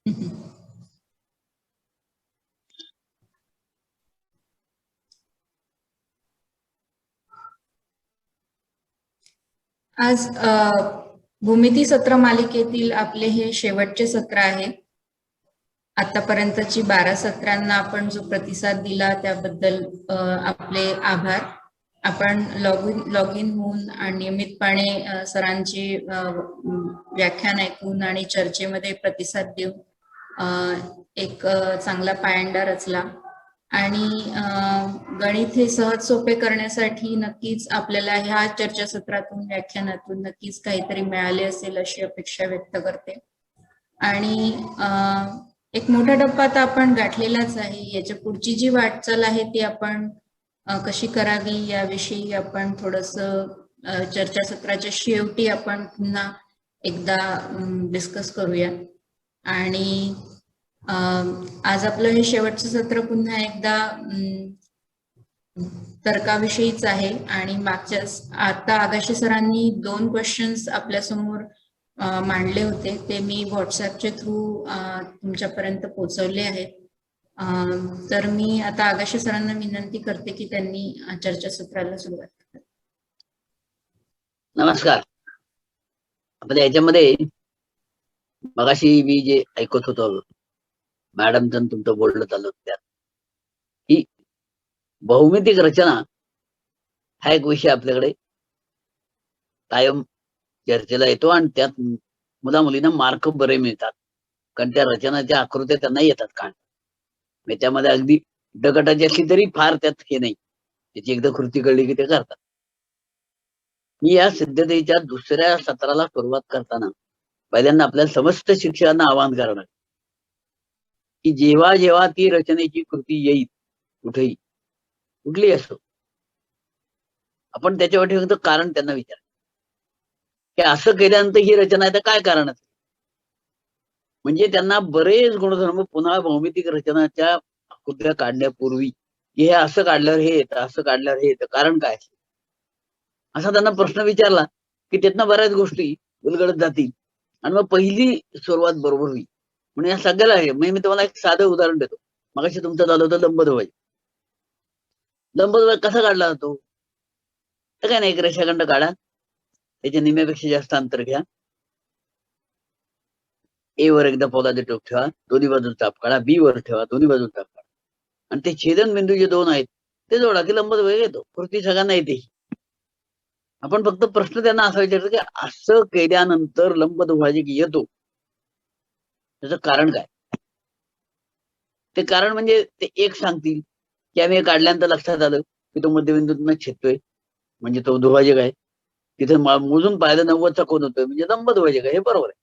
आज भूमिती सत्र मालिकेतील आपले हे शेवटचे सत्र आहे. आतापर्यंतची 12 सत्रांना आपण जो प्रतिसाद दिला त्याबद्दल आपले आभार. आपण लॉग इन होऊन आणि नियमितपणे सरांची व्याख्यान ऐकून आणि चर्चेमध्ये प्रतिसाद देऊन एक चांगला पायंडा रचला. आणि गणित हे सहज सोपे करण्यासाठी नक्कीच आपल्याला ह्या चर्चासत्रातून व्याख्यानातून नक्कीच काहीतरी मिळाले असेल अशी अपेक्षा व्यक्त करते. आणि एक मोठा टप्पा तर आपण गाठलेलाच आहे. याच्या पुढची जी वाटचाल आहे ती आपण कशी करावी याविषयी आपण थोडस चर्चासत्राच्या शेवटी आपण पुन्हा एकदा डिस्कस करूया. आणि आज आपलं हे शेवटचं सत्र पुन्हा एकदा तर्काविषयीच आहे. आणि आता आगाशे सरांनी 2 क्वेश्चन्स आपल्यासमोर मांडले होते, ते मी व्हॉट्सअपच्या थ्रू तुमच्यापर्यंत पोहोचवले आहेत. तर मी आता आगाशे सरांना विनंती करते की त्यांनी चर्चासत्राला सुरुवात करावी. नमस्कार. आपल्या याच्यामध्ये मगाशी मी जे ऐकत होतो मॅडमचं तुमचं बोलणं चालू त्यात की बहुमितिक रचना हा एक विषय आपल्याकडे कायम चर्चेला येतो आणि त्यात मुला मुलींना मार्क बरे मिळतात, कारण त्या रचनाच्या आकृत्या त्यांना येतात काढ. त्यामध्ये अगदी डगटाची असली तरी फार त्यात हे नाही, त्याची एकदा कृती कळली की ते करतात. मी या सिद्धतेच्या दुसऱ्या सत्राला सुरुवात करताना पहिल्यांदा आपल्या समस्त शिक्षकांना आवाहन करणार की जेव्हा जेव्हा ती रचनेची कृती येईल कुठेही कुठली असो, आपण त्याच्यावर फक्त कारण त्यांना विचार की असं केल्यानंतर ही रचना आहे तर काय कारण असेल. म्हणजे त्यांना बरेच गुणधर्म पुन्हा भौमितिक रचनाच्या आकृत्या काढण्यापूर्वी की हे असं काढल्यावर हे येतं, असं काढल्यावर हे येतं, कारण काय असेल असा त्यांना प्रश्न विचारला की त्यातनं बऱ्याच गोष्टी उलगडत जातील आणि मग पहिली सुरुवात बरोबर होईल. म्हणजे या सगळ्याला आहे. मी तुम्हाला एक साधं उदाहरण देतो. मगाशी तुमचं झालं होतं लंबद्वय. लंबद्वय कसा काढला जातो? तर काय नाही, एक रेषाखंड काढा, त्याच्या निम्यापेक्षा जास्त अंतर घ्या, ए वर एकदा पोलादी टोक ठेवा, दोन्ही बाजून चाप काढा, बी वर ठेवा, दोन्ही बाजून चाप काढा, आणि ते छेदन बिंदू जे 2 आहेत ते जोडा की लंबद्वय येतो. कृती सगळ्यांना येते. आपण फक्त प्रश्न त्यांना असा विचारतो की असं केल्यानंतर लंबद्विभाजक येतो, त्याचं कारण काय? ते कारण म्हणजे ते एक सांगतील की आम्ही काढल्यानंतर लक्षात आलं की तो मध्यबिंदूतून छेदतोय, म्हणजे तो दुभाजक आहे. तिथे मोजून पाहिलं 90चा कोण होतोय, म्हणजे लंबद्विभाजक आहे. हे बरोबर आहे.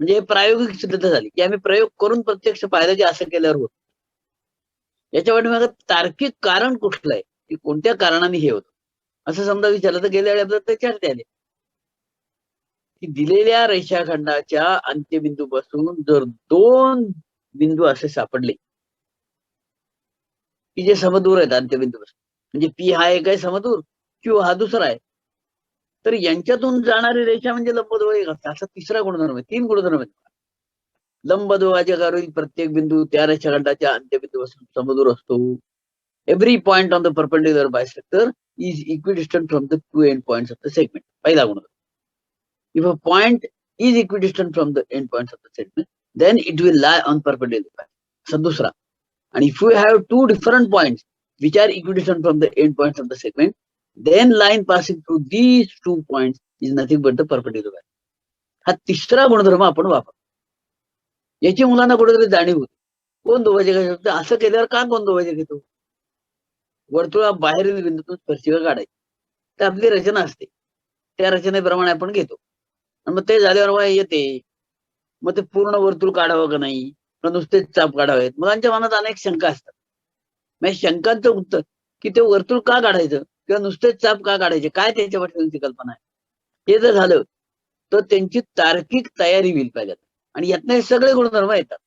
म्हणजे हे प्रायोगिक सिद्धता झाली की आम्ही प्रयोग करून प्रत्यक्ष पाहिलं की असं केल्यावर होत. याच्या पाठीमागे तार्किक कारण कुठलं आहे की कोणत्या कारणाने हे होतं असं समजा विचारलं तर गेल्या वेळी आपल्याला चर्चा आली की दिलेल्या रेषाखंडाच्या अंत्यबिंदूपासून जर 2 बिंदू असे सापडले की जे समदूर आहेत अंत्यबिंदूपासून, म्हणजे पी हा एक आहे समदूर, क्यू हा दुसरा आहे, तर यांच्यातून जाणारी रेषा म्हणजे लंबद्वयक असते. असा तिसरा गुणधर्म आहे. 3 गुणधर्म आहेत. लंबद्विभाजकावरील प्रत्येक बिंदू त्या रेषाखंडाच्या अंत्यबिंदूपासून समदूर असतो. Every point on the perpendicular bisector is equidistant from the 2 end points of the segment. पहिला गुणधर्म. If a point is equidistant from the end points of the segment, then it will lie on perpendicular. असा दुसरा. And if we have 2 different points which are equidistant from the end points of the segment, then line passing through these 2 points is nothing but the perpendicular. हा तिसरा गुणधर्म आपण वापरतो. याची मुलांना कुठेतरी जाणीव होती. कोण दुभाजक असं केल्यावर का कोण दुभाजक घेतो? वर्तुळा बाहेरील बिंदूतून स्पर्शिका काढायची तर आपली रचना असते, त्या रचनेप्रमाणे आपण घेतो. मग ते झाल्यावर येते, मग ते पूर्ण वर्तुळ काढावं का नाही, नुसतेच चाप काढावेत. मुलांच्या मनात अनेक शंका असतात. म्हणजे शंकांचं उत्तर की ते वर्तुळ का काढायचं किंवा नुसतेच चाप का काढायचे, काय त्याच्या पाठीमागची कल्पना आहे, हे जर झालं तर त्यांची तार्किक तयारी होईल पाहिजे. आणि यातनं हे सगळे गुणधर्म येतात.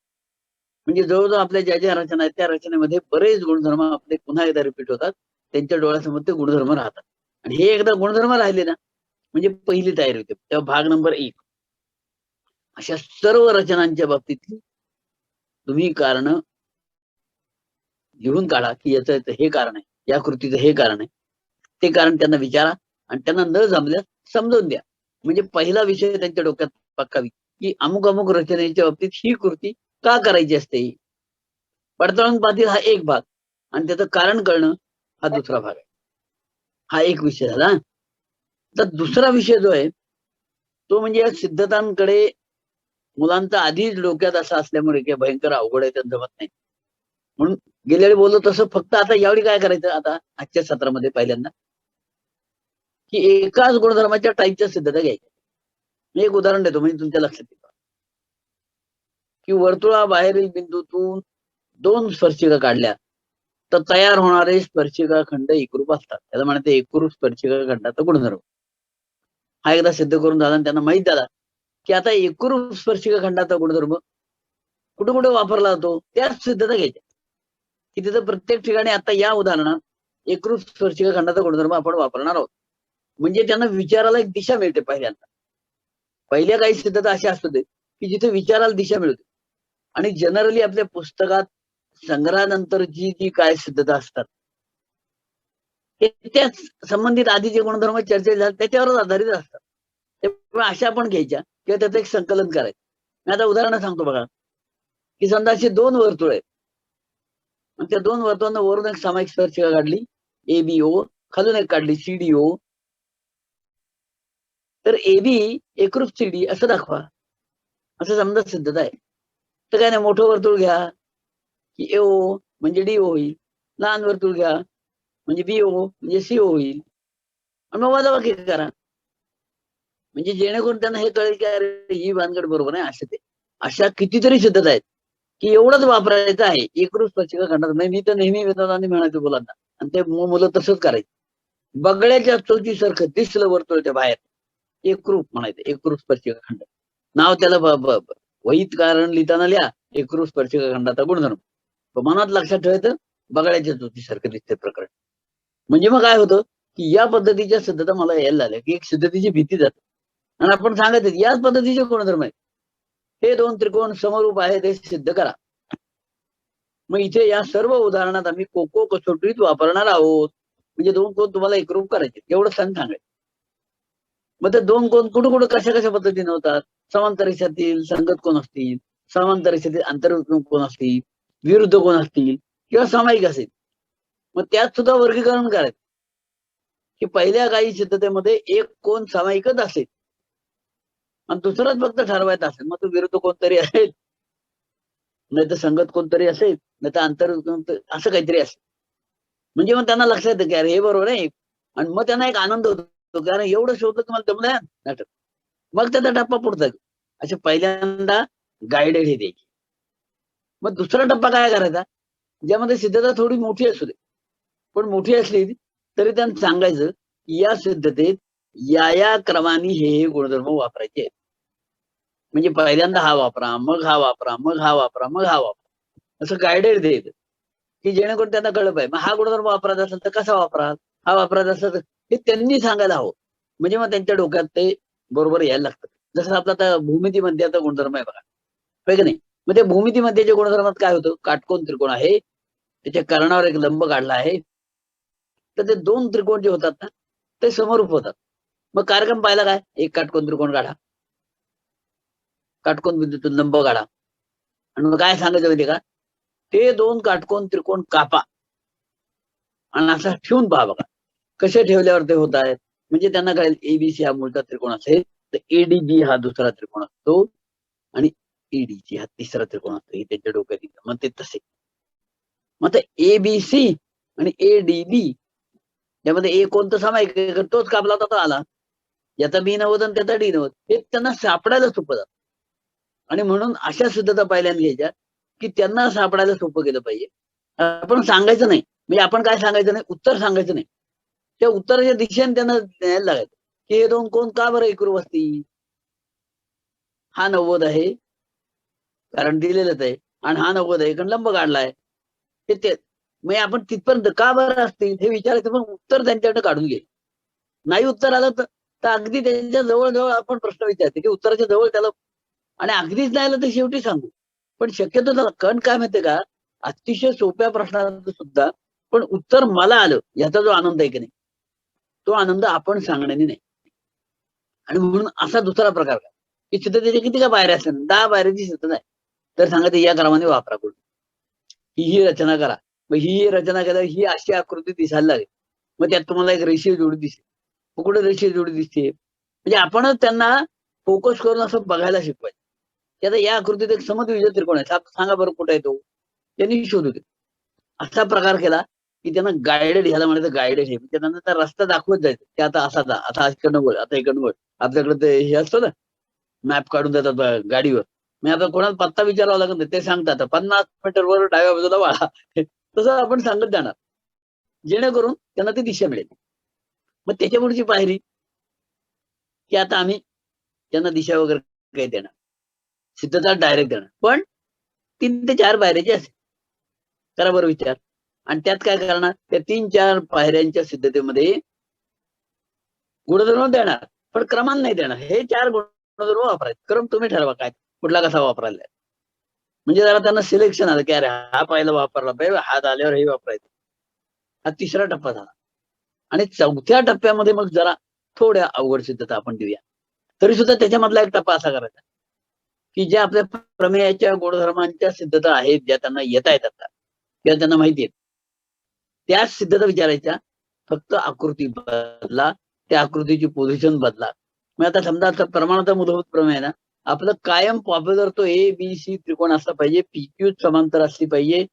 म्हणजे जवळजवळ आपल्या ज्या ज्या रचना आहेत त्या रचनेमध्ये बरेच गुणधर्म आपले पुन्हा एकदा रिपीट होतात. त्यांच्या डोळ्यासमोर ते गुणधर्म राहतात. आणि हे एकदा गुणधर्म राहिले ना म्हणजे पहिली तयारी होते. तेव्हा भाग नंबर 1 अशा सर्व रचनांच्या बाबतीत तुम्ही कारण लिहून काढा की याचं हे कारण आहे, या कृतीचं हे कारण आहे, ते कारण त्यांना विचारा आणि त्यांना न जमल्यास समजून द्या. म्हणजे पहिला विषय त्यांच्या डोक्यात पक्कावी की अमुक अमुक रचनेच्या बाबतीत ही कृती का करायची असते. पडताळून पाहतील हा एक भाग आणि त्याचं कारण कळणं हा दुसरा भाग आहे. हा एक विषय झाला. तर दुसरा विषय जो आहे तो म्हणजे या सिद्धतांकडे मुलांचा आधीच डोक्यात असा असल्यामुळे की भयंकर अवघड आहे, त्यांना जमत नाही. म्हणून गेल्या वेळी बोललो तसं फक्त आता यावेळी काय करायचं, आता आजच्या सत्रामध्ये पहिल्यांदा की एकाच गुणधर्माच्या टाईपच्या सिद्धता घ्यायच्या. मी एक उदाहरण देतो म्हणजे तुमच्या लक्षात येईल की वर्तुळाबाहेरील बिंदूतून 2 स्पर्शिका काढल्या तर तयार होणारे स्पर्शिका खंड एकरूप असतात. त्याला म्हणते एकरूप स्पर्शिका खंडाचा गुणधर्म. हा एकदा सिद्ध करून झाला आणि त्यांना माहित झाला की आता एकरूप स्पर्शिका खंडाचा गुणधर्म कुठे कुठे वापरला जातो, त्याच सिद्धता घ्यायच्या की तिथं प्रत्येक ठिकाणी आता या उदाहरणात एकरूप स्पर्शिका खंडाचा गुणधर्म आपण वापरणार आहोत. म्हणजे त्यांना विचाराला एक दिशा मिळते. पहिल्या काही सिद्धता अशा असतात की जिथे विचाराला दिशा मिळते. आणि जनरली आपल्या पुस्तकात संग्रहानंतरची जी काय सिद्धता असतात ते त्याच संबंधित आधी जे गुणधर्म चर्चा झाले त्याच्यावरच आधारित असतात. त्यामुळे अशा पण घ्यायच्या किंवा त्याचं एक संकलन करायचं. मी आता उदाहरण सांगतो बघा की समजा अशी 2 वर्तुळ आहेत आणि त्या 2 वर्तुळांना वरून एक सामायिक स्पर्शिका काढली ABO, खालून एक काढली CDO. तर AB एकरूप CD असं दाखवा, असं समजा सिद्धता आहे. तर काय नाही, मोठं वर्तुळ घ्या की AO म्हणजे DO होईल, लहान वर्तुळ घ्या म्हणजे BO म्हणजे CO होईल आणि मग वजाबाकी करा. म्हणजे जेणेकरून त्यांना हे कळेल की अरे ही भानगड बरोबर आहे. असं ते अशा कितीतरी सिद्धता आहेत की एवढंच वापरायचं आहे एकरूप स्पर्शिका खंडात. नाही मी तर नेहमी विनोदाने म्हणायचो मुलांना आणि ते मुलं तसंच करायचे. बगड्याच्या चौकीसारखं दिसलं वर्तुळाच्या बाहेर एकरूप म्हणायचं, एकरूप स्पर्शिका खंड. नाव त्याला वहीत कारण लिहिताना लिहा एकरूप स्पर्शिका खंडाचा गुणधर्म. मनात लक्षात ठेवायचं बगड्याच्या चौकीसारखं दिसते प्रकरण. म्हणजे मग काय होतं की या पद्धतीच्या सिद्धता मला यायला लागल्या की एक सिद्धतेची भीती जाते आणि आपण सांगायचं याच पद्धतीचे गुणधर्म आहेत. हे 2 त्रिकोण समरूप आहेत हे सिद्ध करा. मग इथे या सर्व उदाहरणात आम्ही कोको कसोटीत वापरणार आहोत. म्हणजे 2 कोण तुम्हाला एकरूप करायचे एवढं सांगायचं. मग ते 2 कोण कुठे कुठे कशा कशा पद्धतीने होतात. समांतर रेषातील संगत कोण असतील, समांतर रेषातील आंतरकोन कोण असतील, विरुद्ध कोण असतील किंवा सामायिक असेल. मग त्यात सुद्धा वर्गीकरण करायचं की पहिल्या काही सिद्धतेमध्ये एक कोण सामायिकच असेल आणि दुसराच फक्त ठरवायचा असेल. मग तो विरुद्ध कोणतरी असेल, नाही तर संगत कोणतरी असेल, नाही तर आंतर असं काहीतरी असेल. म्हणजे मग त्यांना लक्षात येतं की अरे हे बरोबर आहे. आणि मग त्यांना एक आनंद होतो की अरे एवढं शोधलं तुम्हाला जमलं नाटक. मग त्याचा टप्पा पुढचा. अशा पहिल्यांदा गायडेड हे द्यायची. मग दुसरा टप्पा काय करायचा, ज्यामध्ये सिद्धता थोडी मोठी असू दे, पण मोठी असली तरी त्यांना सांगायचं या सिद्धतेत या क्रमाने हे गुणधर्म वापरायचे आहेत. म्हणजे पहिल्यांदा हा वापरा, मग हा वापरा, मग हा वापरा, मग हा वापरा, असं गायडेड द्यायचं की जेणेकरून त्यांना कळलं पाहिजे. मग हा गुणधर्म वापरायचा असेल तर कसा वापरा, हा वापरायचा असेल तर हे त्यांनी सांगायला हवं. म्हणजे मग त्यांच्या डोक्यात ते बरोबर यायला लागतं. जसं आपला आता भूमिती मध्याचा गुणधर्म आहे बघा, होय की नाही. मग त्या भूमिती मध्याच्या गुणधर्मात काय होतं, काटकोन त्रिकोण आहे, त्याच्या कर्णावर एक लंब काढला आहे, तर ते 2 त्रिकोण जे होतात ना ते समरूप होतात. मग कार्यक्रम पाहिला काय, एक काटकोन त्रिकोण काढा, काटकोन बिंदूतून लंब काढा आणि मग काय सांगायचं माहिती का, ते 2 काटकोन त्रिकोण कापा आणि असं ठेवून पहा बघा कसे ठेवल्यावर ते होत आहेत. म्हणजे त्यांना कळेल ABC हा मूळचा त्रिकोण असेल तर ADB हा दुसरा त्रिकोण असतो आणि EDC हा तिसरा त्रिकोण असतो. हे त्यांच्या डोक्यात येतं. मग ते तसे मग ते ABC आणि ADB त्यामध्ये A कोणतं सामायिक तोच कापला होता तो आला, याचा B नव्वद आणि त्याचा D नव्वद. हे त्यांना सापडायला सोपं जातं. आणि म्हणून अशा सिद्धता पहिल्यांदा घ्यायच्या की त्यांना सापडायला सोपं केलं पाहिजे. आपण सांगायचं नाही, म्हणजे आपण काय सांगायचं नाही, उत्तर सांगायचं नाही. त्या उत्तराच्या दिशेने त्यांना न्यायला लागायचं की हे 2 कोण का बरं एकरूप असतील. हा 90 आहे कारण दिलेलंच आहे आणि हा 90 आहे कारण लंब काढलाय. ते म्हणजे आपण तिथपर्यंत का बरं असतील हे विचारायचं, मग उत्तर त्यांच्याकडे काढून घे. नाही उत्तर आलं तर अगदी त्यांच्या जवळ आपण प्रश्न विचारते की उत्तराच्या जवळ त्याला, आणि अगदीच नाही आलं तर शेवटी सांगू पण शक्यतो त्याला कारण काय माहितीये का, अतिशय सोप्या प्रश्नाचं सुद्धा पण उत्तर मला आलं याचा जो आनंद आहे की नाही, तो आनंद आपण सांगण्याने नाही. आणि म्हणून असा दुसरा प्रकार काय की सिद्धतेच्या किती का पायऱ्या असतात, 10 पायऱ्याची सिद्धता आहे. तर सांगा या क्रमाने वापरा करून ही रचना करा. मग ही रचना केल्यावर ही अशी आकृती दिसायला लागेल. मग त्यात तुम्हाला एक रेषीय जोडी दिसेल. मग कुठे रेषीय जोडी दिसते, म्हणजे आपणच त्यांना फोकस करून असं बघायला शिकवायचं की आता या आकृतीत एक समद्विज त्रिकोण आहे, सांगा बरं कुठे आहे तो, त्यांनी शोधू दे. असा प्रकार केला की त्यांना गायडेड, ह्याला म्हणायचं गायडेड हे, म्हणजे त्यांना त्या रस्ता दाखवत जायचं की आता असा जा, आता इकडनं वळ, आता इकडनं वळ. आपल्याकडे ते हे असतं ना, मॅप काढून देतात गाडीवर. मी आता कोणाला पत्ता विचारावा लागत नाही, ते सांगतात 50 मीटरवर डाव्या बाजूला वळा. तसं आपण सांगत जाणार जेणेकरून त्यांना ती दिशा मिळेल. मग त्याच्या पुढची पायरी की आता आम्ही त्यांना दिशा वगैरे काही देणार, सिद्धता डायरेक्ट देणार, पण 3 ते 4 पायऱ्याची असेल. करा बरं विचार. आणि त्यात काय करणार, त्या 3-4 पायऱ्यांच्या सिद्धतेमध्ये गुणधर्म देणार, पण क्रमाने नाही देणार. हे 4 गुणधर्म वापरायचे, क्रम तुम्ही ठरवा काय कुठला कसा वापरायला. म्हणजे जरा त्यांना सिलेक्शन आलं की अरे हा पहिला वापरला पाहिजे, हात आल्यावर हे वापरायचं. हा तिसरा टप्पा झाला. आणि 4थ्या टप्प्यामध्ये मग जरा थोड्या अवघड सिद्धता आपण देऊया. तरी सुद्धा त्याच्यामधला एक टप्पा असा करायचा की ज्या आपल्या प्रमेयाच्या गुणधर्मांच्या सिद्धता आहेत, ज्या त्यांना येता येतात किंवा त्यांना माहिती आहेत, त्याच सिद्धता विचारायच्या. फक्त आकृती बदला, त्या आकृतीची पोझिशन बदला. मग आता समजा आता प्रमाणाचा मूलभूत प्रमेय ना, आपलं कायम पॉप्युलर तो ABC त्रिकोण असला पाहिजे, PQ समांतर असली पाहिजे.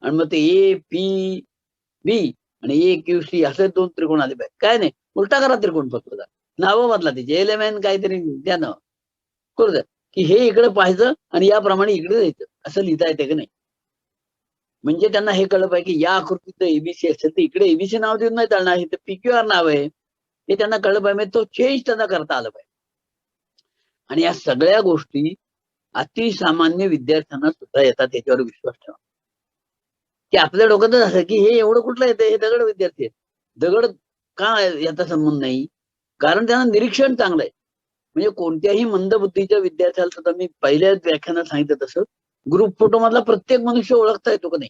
आणि मग ते APB आणि AQC असे 2 त्रिकोण आले पाहिजे. काय नाही, उलटा करा त्रिकोण फक्त नावं बदला त्याचे, एलिमेंट काहीतरी द्या नाव, करू द्या की हे इकडे पाहायचं आणि याप्रमाणे इकडे जायचं, असं लिहिता येते की नाही. म्हणजे त्यांना हे कळलं पाहिजे की या आकृतीत ABC असेल तर इकडे ABC नाव देऊन नाही चालणार, हे तर PQR नाव आहे. हे त्यांना कळलं पाहिजे, तो चेंज त्यांना करता आलं पाहिजे. आणि या सगळ्या गोष्टी अतिसामान्य विद्यार्थ्यांना सुद्धा येतात, याच्यावर विश्वास ठेवा. की आपल्या डोक्यातच असं की हे एवढं कुठलं येतं, हे दगड विद्यार्थी आहेत. दगड का याचा संबंध नाही, कारण त्यांना निरीक्षण चांगलं आहे. म्हणजे कोणत्याही मंदबुद्धीच्या विद्यार्थ्याला सुद्धा मी पहिल्याच व्याख्यानात सांगितलं तसं ग्रुप फोटो मधला प्रत्येक मनुष्य ओळखता येतो का नाही.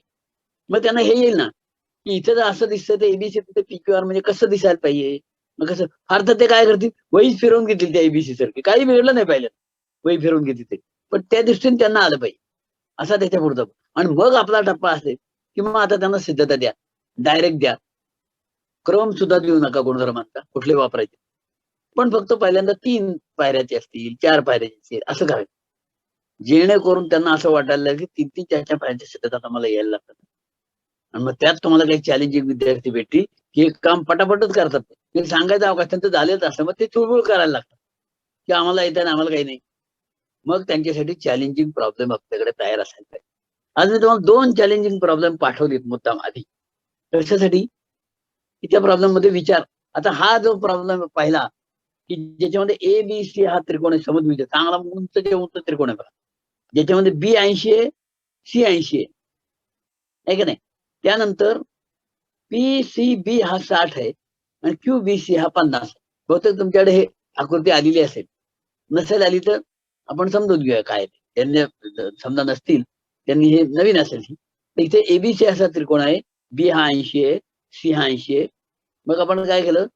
मग त्यांना हे येईल ना की इथं जर असं दिसतं तर ABC तिथे PQR म्हणजे कसं दिसायला पाहिजे. मग कसं फार तर ते काय करतील, वहीच फिरवून घेतील त्या ABC सारखी, काही बिघडलं नाही पाहिलं, वही फिरवून घेतील ते, पण त्या दृष्टीने त्यांना आलं पाहिजे असा त्याच्या पुढचा. आणि मग आपला टप्पा असेल की मग आता त्यांना सिद्धता द्या, डायरेक्ट द्या, क्रम सुद्धा देऊ नका गुणधर्मांचा कुठले वापरायचे, पण फक्त पहिल्यांदा 3 पायऱ्याचे असतील, 4 पायऱ्याचे असतील, असं करायचं. जेणेकरून त्यांना असं वाटायला लागेल की 3-3, 4-4 पायऱ्याच्या सिद्धता आम्हाला यायला लागतात. आणि मग त्यात तुम्हाला काही चॅलेंजिंग विद्यार्थी भेटतील की हे काम पटापटच करतात. ते सांगायचं अवकाश त्यांचं झालेच असतं, मग ते चुळबुळ करायला लागतात की आम्हाला येतं ना, आम्हाला काही नाही. मग त्यांच्यासाठी चॅलेंजिंग प्रॉब्लेम आपल्याकडे तयार असायला पाहिजे. आज मी तुम्हाला 2 चॅलेंजिंग प्रॉब्लेम पाठवलेत मुद्दाम आधी. कशासाठी, की त्या प्रॉब्लेम मध्ये विचार. आता हा जो प्रॉब्लेम पाहिला की ज्याच्यामध्ये ABC हा त्रिकोण आहे, समद्विज चांगला उंच उंच त्रिकोण आहे बघा, ज्याच्यामध्ये B 80 आहे, C 80 आहे का नाही. त्यानंतर PCB हा 60 आहे आणि QBC हा 50 आहे. बहुतेक तुमच्याकडे हे आकृती आलेली असेल, नसेल आली तर आपण समजून घेऊया काय ते. त्यांनी समजा नसतील, त्यांनी हे नवीन असेल ही. तर इथे ABC असा त्रिकोण आहे, B हा 80 आहे, C हा 80 आहे. मग आपण काय केलं,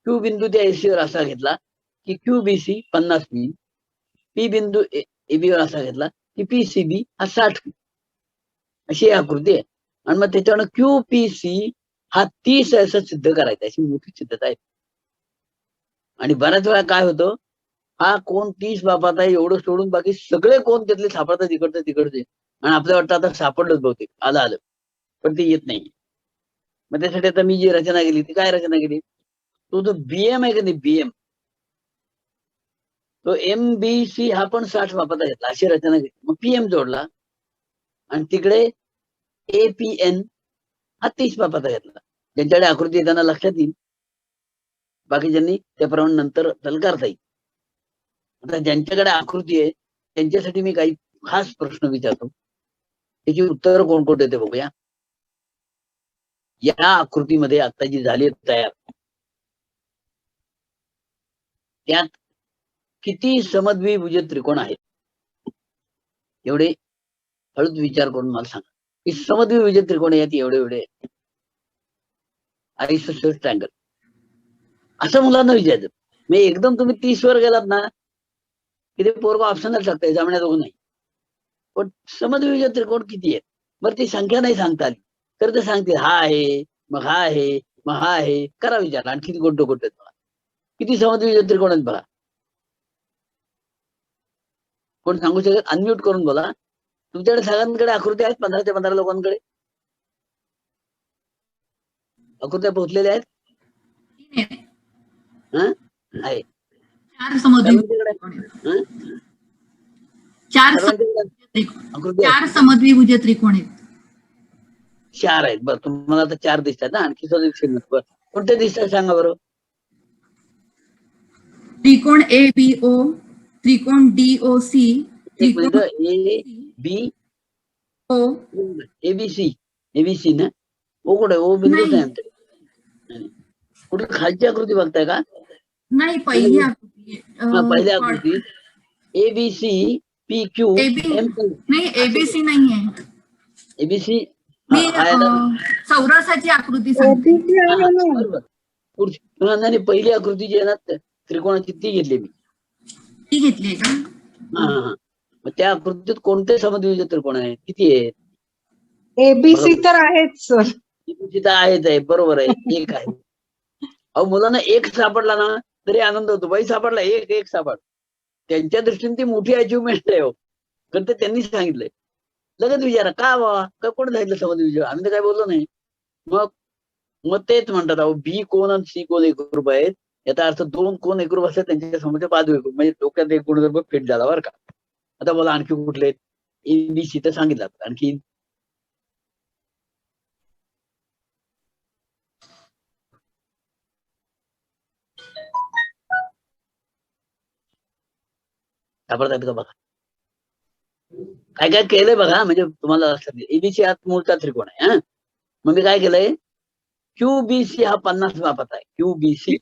Q बिंदू त्या AC वर असा घेतला की QBC 50 होईल, P बिंदू AB वर असा घेतला की PCB हा 60 होईल. अशी आकृती आहे. आणि मग त्याच्यावर QPC हा 30 आहे असं सिद्ध करायचं, अशी मोठी सिद्धता आहे. आणि बऱ्याच वेळा काय होतं, हा कोण 30 बापात आहे एवढं सोडून बाकी सगळे कोण त्यातले सापडतात इकडचे तिकडचे, आणि आपल्याला वाटतं आता सापडलंच बहुतेक, आलं, पण ते येत नाही. मग त्यासाठी आता मी जी रचना केली ती काय रचना केली, तो जो BM आहे का नाही, BM, तो MBC हा पण 60 बापाचा घेतला, अशी रचना केली. मग PM जोडला आणि तिकडे APN हा 30 बापाचा घेतला. ज्यांच्याकडे आकृती येताना लक्षात येईल, बाकीच्यांनी त्याप्रमाणे नंतर त्याला करता येईल. आता ज्यांच्याकडे आकृती आहे त्यांच्यासाठी मी काही खास प्रश्न विचारतो, त्याची उत्तर कोण कोण देते बघूया. या आकृतीमध्ये आता जी झाली तयार, त्यात किती समद्विभुज त्रिकोण आहेत. एवढे हळूच विचार करून मला सांगा की समद्विभुज त्रिकोण यात एवढे एवढे आयसोसेलेस ट्रँगल असं मुलांना विचारायचं. मी एकदम तुम्ही 30 वर गेलात ना की ते पोरग ऑप्शनल टाकतंय जमण्याजोगं नाही. पण समद्विभुज त्रिकोण किती आहेत बरं ती संख्या नाही सांगता आली तर ते सांगतील हा आहे मग हा आहे मग हा आहे. करा विचार आणि किती गोट गोट आहेत बघा. किती समद्विभुज त्रिकोण आहेत बघा. कोण सांगू शकत? अनम्यूट करून बोला. तुमच्याकडे सगळ्यांकडे आकृती आहेत 15 ते 15 लोकांकडे आकृत्या पोहोचलेल्या आहेत. हं? आहे. 4 समद्विभुज सर्वांच्याकडे त्रिकोण आहेत. हं? 4 सर्वांच्याकडे आकृती आहेत. 4 समद्विभुज त्रिकोण आहेत. 4 आहेत. बरं तुम्हाला आता 4 दिसतात ना आणखी दिसतील ना. बरं कोणते दिसतात सांगा बरं. त्रिकोण ABO, त्रिकोण DOC, एक मिनिट. त्रिकोण A B O ABC ABC ना. ओ कुठे ओ बिंदूच नाही. आहे. कुठे खालची आकृती बघताय का? नाही, पहिली आकृती पहिल्या आकृतीत एबीसी पी क्यू एम नाही, ABC नाहीये. एबीसी मी चौरसाची आकृती सांगते. बरोबर. पहिली आकृती जी आहे ना त्रिकोणाची ती घेतली मी. ती घेतलीये का? हा. मग त्या आकृतीत कोणते समद्विभुज त्रिकोण आहेत किती आहेत? एबीसी तर आहेच सर. एबीसी तर आहेच आहे. बरोबर आहे. एक आहे. अहो मुलांना एक सापडला ना तरी आनंद होतो. बाई सापडला एक सापड. त्यांच्या दृष्टीने ती मोठी अचिव्हमेंट आहे. कारण ते त्यांनी सांगितलंय. लगेच विचारा का बाबा का कोण सांगितलं समद्विभुज? आम्ही तर काय बोललो नाही. मग तेच म्हणतात अहो बी कोण आणि सी कोण एकरूप आहेत. याचा अर्थ 2 कोण एकरूप असतात त्यांच्या समोरच्या बाजू एकरूप म्हणजे डोक्यात एक गुणधर्म फिट झाला बरं का. आता बोला आणखी कुठले एबीसी तर सांगितलं आणखी सापडतात का बघा. काय काय केलंय बघा म्हणजे तुम्हाला लक्षात येईल. एबीसी हा मूळचा त्रिकोण आहे. मग मी काय केलंय क्यूबीसी हा 50 मापाचा आहे. क्यूबीसी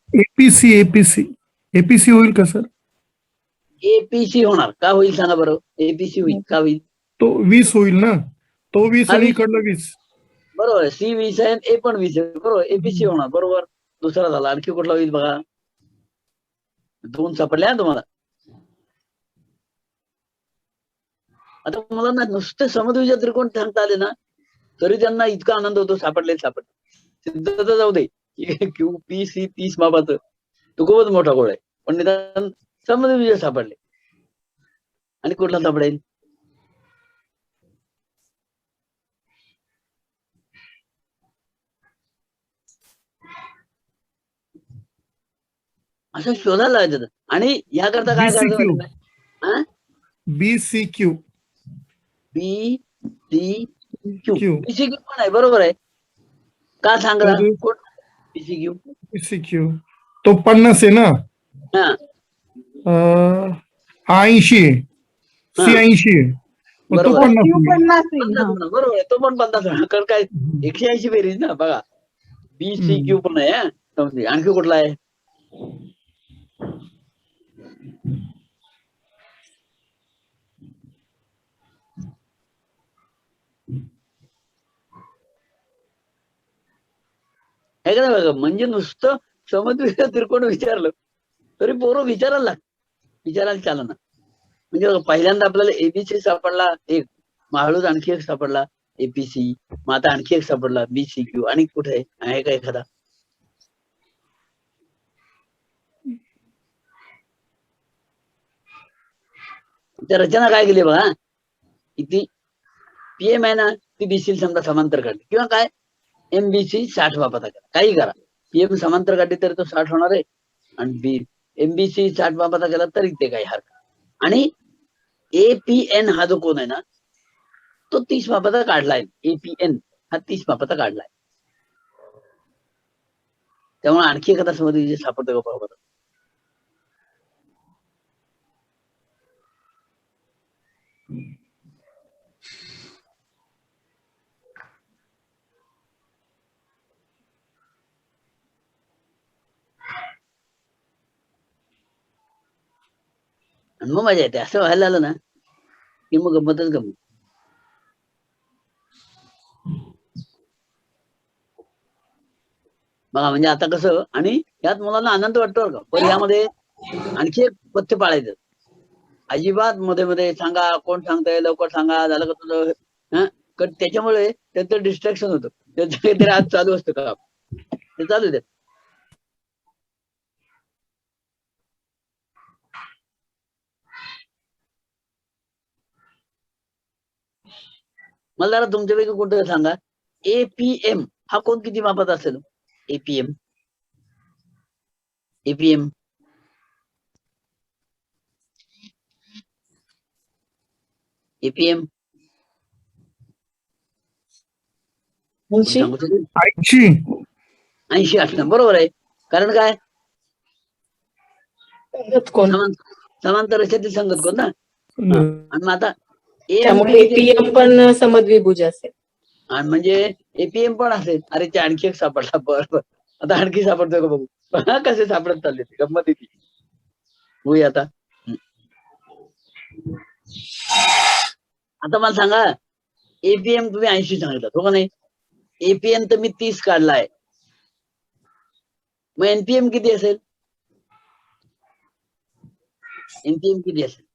एपीसी होईल का सर? एपीसी होणार का होईल सांगा बरं. एपीसी होईल का होईल? तो 20 होईल ना. तो 20 हा, आणि 20. इकडलं 20. बरोबर आहे. सी 20 आहे ए पण 20 आहे. बरोबर एपीसी होणार. बरोबर. दुसरा झाला. आणखी कुठला होईल बघा. 2 सापडले तुम्हाला. आता मुलांना नुसते समद्विभुज त्रिकोण सांगता आले ना तरी त्यांना इतका आनंद होतो. सापडले सिद्धता जाऊ दे. क्यू पी सी 30 मापाचं तो खूपच मोठा गोळ आहे. पण निदान समद्विभुज सापडले. आणि कुठला सापडेल? असं शोधायला लावायचं. आणि याकरता काय करायचं? BCQ. B C Q. BCQ पण आहे. बरोबर आहे. का सांगा बीसीक्यू? BCQ तो 50 आहे ना. हा 80 आहे. सी 80 आहे. मग तो 50 बरोबर आहे. तो पण 50 कारण काय 180 बेरीज ना बघा. बीसीक्यू पण आहे. आणखी कुठला आहे? हे का बघा म्हणजे नुसतं समद्विभुज त्रिकोण विचारलं तरी पोरं विचारायला चाललं ना. म्हणजे पहिल्यांदा आपल्याला एबीसी सापडला एक. हळूच आणखी एक सापडला एपीसी. मग आता आणखी एक सापडला बीसीक्यू. आणि कुठे आहे का एखादा? त्या रचना काय केली बघा. किती पीएम आहे ना ती बीसी समजा समांतर काढली किंवा काय एमबीसी 60 मापाचा करा. काही करा. पीएम समांतर काढली तरी तो 60 होणार आहे. आणि एमबीसी 60 मापाचा केला तरी ते काही हरकत. आणि एपीएन हा जो कोण आहे ना तो 30 मापाचा काढलाय. एपीएन हा 30 मापाचा काढलाय. त्यामुळे आणखी एखादा समद्विभुज सापडतो का बघा. आणि मग मजा येते. असं व्हायला आलं ना की मग गंमतच गंमत. बघा म्हणजे आता कसं, आणि यात मुलांना आनंद वाटतो बरं का. पण यामध्ये आणखी एक पथ्य पाळायचं, अजिबात मध्ये मध्ये सांगा, कोण सांगतंय, लवकर सांगा, झालं का तुझं. कारण त्याच्यामुळे त्यांचं डिस्ट्रॅक्शन होतं. त्यांचं काहीतरी आज चालू असतं का, ते चालू द्या. मला जरा तुमच्यापैकी कोणतं सांगा, एपीएम हा कोण किती मापत असेल? APM, APM APM 80. 80 असणं बरोबर आहे. कारण काय, समांतर रेषेतील संगत कोण ना. आणि मग आता एपीएम पण समद्विभुज असेल. आणि म्हणजे एपीएम पण असेल. अरे ते आणखी एक सापडला. बरोबर, आता आणखी सापडतोय का बघू. कसे सापडत चालले ते, गंमत येते. होई आता. आता मला सांगा, एपीएम तुम्ही 80 सांगितलं हो का नाही. एपीएम तर मी 30 काढलाय, मग एनपीएम किती असेल? एनपीएम किती असेल?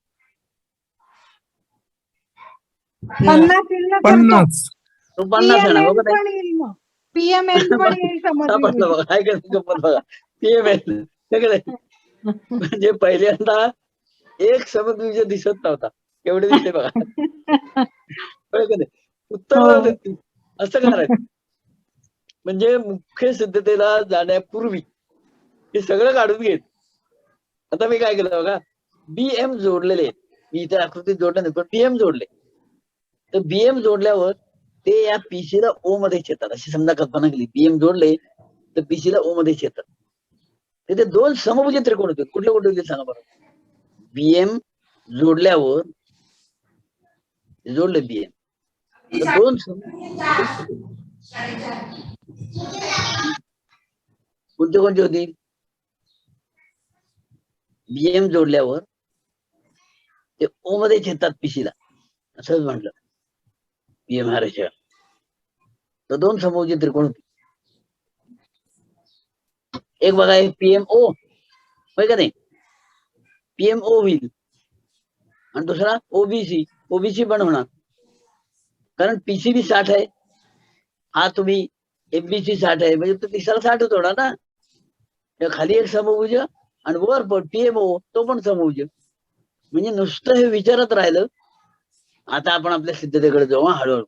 50 50. तो 50 आहे ना, हो का पण येईल मग. पीएमएन पण येईल समजली. बघा काय गंमत बघा. पीएमएन म्हणजे पहिल्यांदा एक समद्विज दिसत नव्हता, एवढे दिसते बघा. उत्तर असं करायचं. म्हणजे मुख्य सिद्धतेला जाण्यापूर्वी हे सगळं काढून घेत. आता मी काय केलं बघा, बीएम जोडलेले आहेत. मी इथे आकृतीत जोडलं नाही, पण बीएम जोडले. तर बीएम जोडल्यावर ते या पीसीला ओ मध्ये येतात, अशी समजा कल्पना केली. बीएम जोडले तर पीसीला ओ मध्ये येतात. तिथे दोन समभुज त्रिकोण होते. कुठले कुठे होते सांगा बरं. बीएम जोडल्यावर जोडले बीएम तर दोन कोणते कोणते होते. बीएम जोडल्यावर ते ओ मध्ये येतात पीसीला, असंच म्हटलं. बीएम हा रेषा तर दोन समभुज त्रिकोण होते. एक बघा, एक पीएमओ होय का नाही, पीएमओ होईल. आणि दुसरा ओबीसी, ओबीसी पण होणार. कारण पीसीबी 60 आहे, हा तुम्ही एमबीसी 60 आहे, म्हणजे तो तिसरा 60 होता ना. खाली एक समभुज आणि वर पण पीएमओ तो पण समभुज. म्हणजे नुसतं हे विचारत राहिलं. आता आपण आपल्या सिद्धतेकडे जाऊ हळूहळू.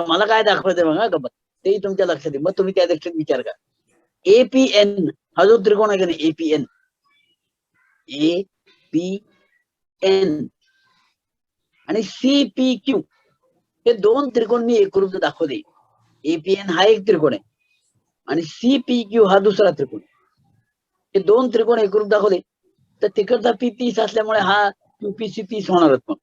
मला काय दाखवायचं बघा गप्पा, तेही तुमच्या लक्षात येईल. मग तुम्ही त्या दृष्टीने विचार करा. एपीएन हा जो त्रिकोण आहे का नाही, एपीएन, एपीएन आणि सीपीक्यू हे दोन त्रिकोण मी एकरूप दाखवते. एपीएन हा एक त्रिकोण आहे आणि सीपीक्यू हा दुसरा त्रिकोण. हे दोन त्रिकोण एकरूप दाखवले तर तिकडचा पी 30 असल्यामुळे हा क्यूपीसी 30 होणारच. मग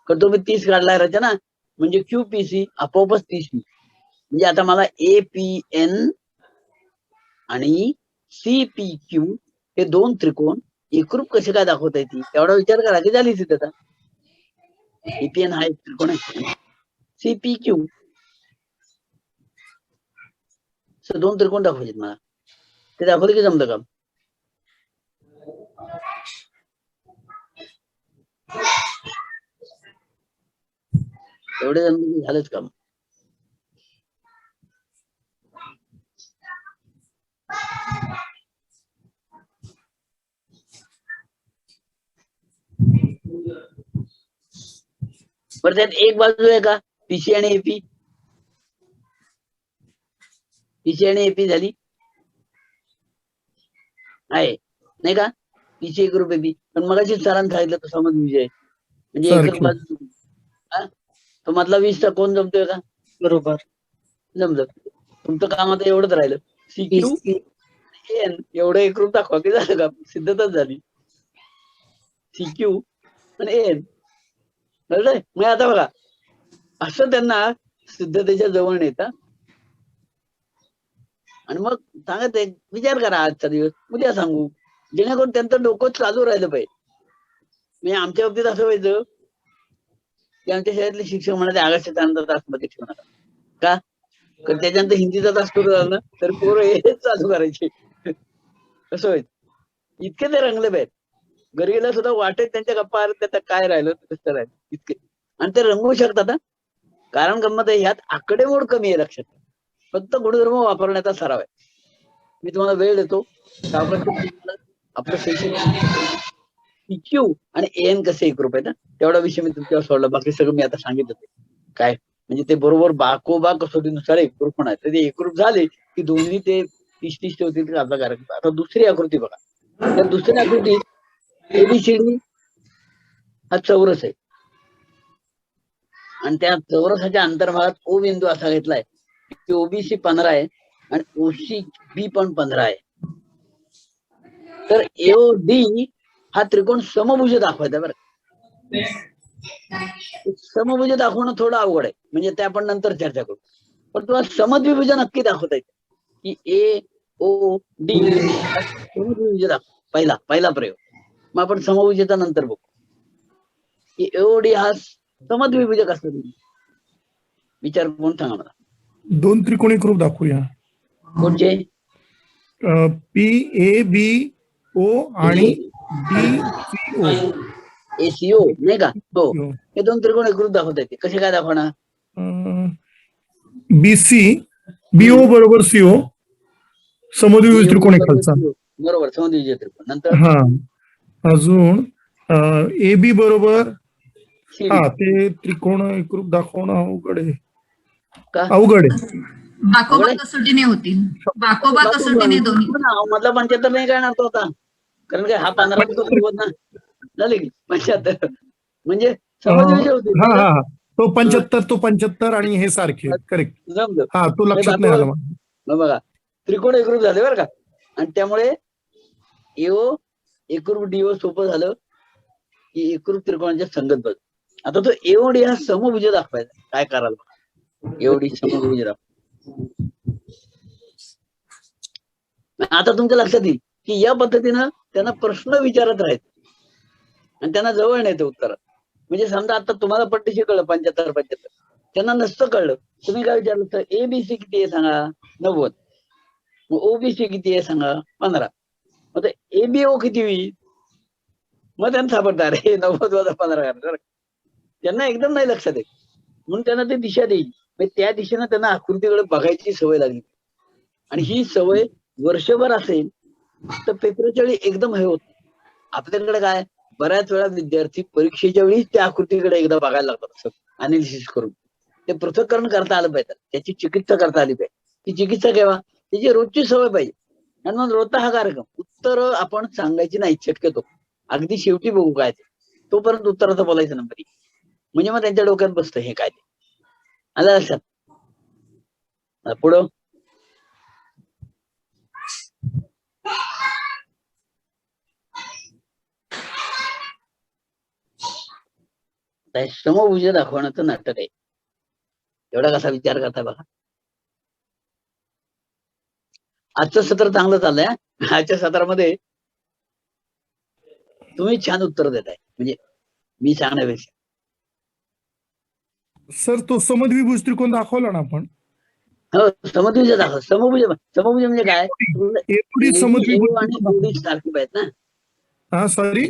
कारण तुम्ही 30 काढलाय रचना, म्हणजे क्यूपीसी आपोआपच 30. म्हणजे आता मला एपीएन आणि सीपीक्यू हे दोन त्रिकोण एकरूप कसे काय दाखवता येतील एवढा विचार करा की झाली सिद्धता. एपीएन हा एक त्रिकोण आहे, सीपीक्यू दोन त्रिकोण दाखवायचे मला. ते दाखवले की जमतं का? एवढे जण झालंच काम. बरं, त्यात एक बाजू आहे का पीसी आणि एपी. पीसी आणि एपी झाली आहे नाही का. पीसी एकरूप एपी. पण मगाशी सरांनी सांगितलं तो समद्विज आहे, म्हणजे एकच बाजू. तो मधला 20चा कोण जमतोय का? बरोबर, जमलं. तुमचं काम आता एवढंच राहिलं, सीक्यू एन एवढं एकरूप दाखवा की झालं का, सिद्धताच झाली. सीक्यू आणि एन कळलंय. मग आता बघा, असं त्यांना सिद्धतेच्या जवळ नेता आणि मग सांगत विचार करा आजचा दिवस, उद्या सांगू, जेणेकरून त्यांचं डोकं चालू राहिलं पाहिजे. म्हणजे आमच्या बाबतीत असं व्हायचं की आमच्या शाळेतले शिक्षक म्हणाले आकाशाचा अंदाज तासमध्ये ठेवू नका. का? कारण त्याच्यानंतर हिंदीचा तास सुरू झाला ना तर पोरं हेच चालू करायचे. कसं व्हायचं, इतके ते रंगले पाहिजे. घरी गेला सुद्धा वाटेत त्यांच्या गप्पा आल्या, त्यात काय राहिलं कसं राहिलं इतके. आणि ते रंगवू शकतात हा. कारण गंमत आहे, ह्यात आकडेमोड कमी आहे लक्षात. फक्त गुणधर्म वापरण्याचा सराव आहे. मी तुम्हाला वेळ देतो. आपलं सेशन PQ आणि AN कसे एकरूप आहेत ना, तेवढा विषय मी तुमच्यावर सोडला. बाकी सगळं मी आता सांगितलं ते काय म्हणजे ते बरोबर बाकोबा कसोटीनुसार एकरूप पण आहे. तर ते एकरूप झाले की दोन्ही ते 30-30 होतील तर आपला कार्यक्रम. आता दुसरी आकृती बघा. त्या दुसऱ्या आकृतीत ABCD हा चौरस आहे आणि त्या चौरसाच्या अंतर्भागात O बिंदू असा घेतलाय की OBC 15 आहे आणि OCB पण 15 आहे. तर AOD हा त्रिकोण समभुज दाखवायचा बरं. समभुज दाखवणं थोडं अवघड आहे, म्हणजे ते आपण नंतर चर्चा करू. पण तुम्हाला समद्विभुज नक्की दाखवता येते की AOD समद्विभुज दाखव. पहिला प्रयोग. मग आपण समभुजेचा नंतर बघू की AOD हा समद्विभुजक असतो. विचार कोण सांगा मला. 2 त्रिकोण एकरूप दाखवूया. कोणचे? PABO आणि DCO. ACO नाही का? हो, हे 2 त्रिकोण एकरूप दाखवता येते. कसे काय दाखवणार? BO बरोबर CO समद्विभुज त्रिकोण आहे खालचा. बरोबर, समद्विभुज त्रिकोण. नंतर हा अजून AB बरोबर ते त्रिकोण एकरूप दाखवणं अवघड आहे. अवघड आहे. बाकोबा कसोटीने होतील. बाकोबा कसोटीने दोन्ही. मधला 75 नाही काय तो आता, कारण काय हा 15 तो सोबत ना झाले की 75 म्हणजे समद्विभुज होतील. हा तो 75 आणि हे सारखे करेक्ट. हा तो लक्षात नाही आला मला. बघा त्रिकोण एकरूप झाले बरं का. आणि त्यामुळे AO एकरूप DO सोपं झालं की एकरूप त्रिकोणाच्या संगत बघ. आता तो AOD हा समभुज दाखवायचा. काय करायला बघा. AOD समभुज दाखव. आता तुमच्या लक्षात येईल की या पद्धतीनं त्यांना प्रश्न विचारत राहायचे आणि त्यांना जवळ नाही ते उत्तरात. म्हणजे समजा आता तुम्हाला पट्टीशी कळलं 75 त्यांना नसतं कळलं. तुम्ही काय विचारलं तर ABC किती आहे सांगा, 90. मग OBC किती आहे सांगा, 15. मग ते ABO किती होईल, मग त्यांना सापडतात अरे 90 - 15 करणार. त्यांना एकदम नाही लक्षात येत, म्हणून त्यांना ते दिशा देईल. त्या दिशेनं त्यांना आकृतीकडे बघायची सवय लागली. आणि ही सवय वर्षभर असेल तर पेपरच्या वेळी एकदम हे होत. आपल्याकडे काय बऱ्याच वेळा विद्यार्थी परीक्षेच्या वेळीच त्या आकृतीकडे एकदा बघायला लागतात अनालिसिस करून. ते पृथक्करण करता आलं पाहिजे, त्याची चिकित्सा करता आली पाहिजे. ती चिकित्सा केव्हा, त्याची रोजची सवय पाहिजे. आणि मग रोजचा हा कार्यक्रम उत्तर आपण सांगायची नाही शक्यतो, अगदी शेवटी बघू काय ते, तोपर्यंत उत्तराचं बोलायचं नंबर. म्हणजे मग त्यांच्या डोक्यात बसतं हे काय ते. आलं लक्षात. पुढं समभुज दाखवण्याचं नाटक आहे. एवढा कसा विचार करता बघा. आजचं सत्र चांगलं चाललंय. आजच्या सत्रामध्ये तुम्ही छान उत्तर देताय, म्हणजे मी सांगण्यापेक्षा. सर तो समद्विभुज त्रिकोण दाखवला ना आपण. हो, समद्विभुज दाखव. समभुज म्हणजे काय, समद्विभुज आणि OD सारखे पाहिजेत ना. हा सॉरी,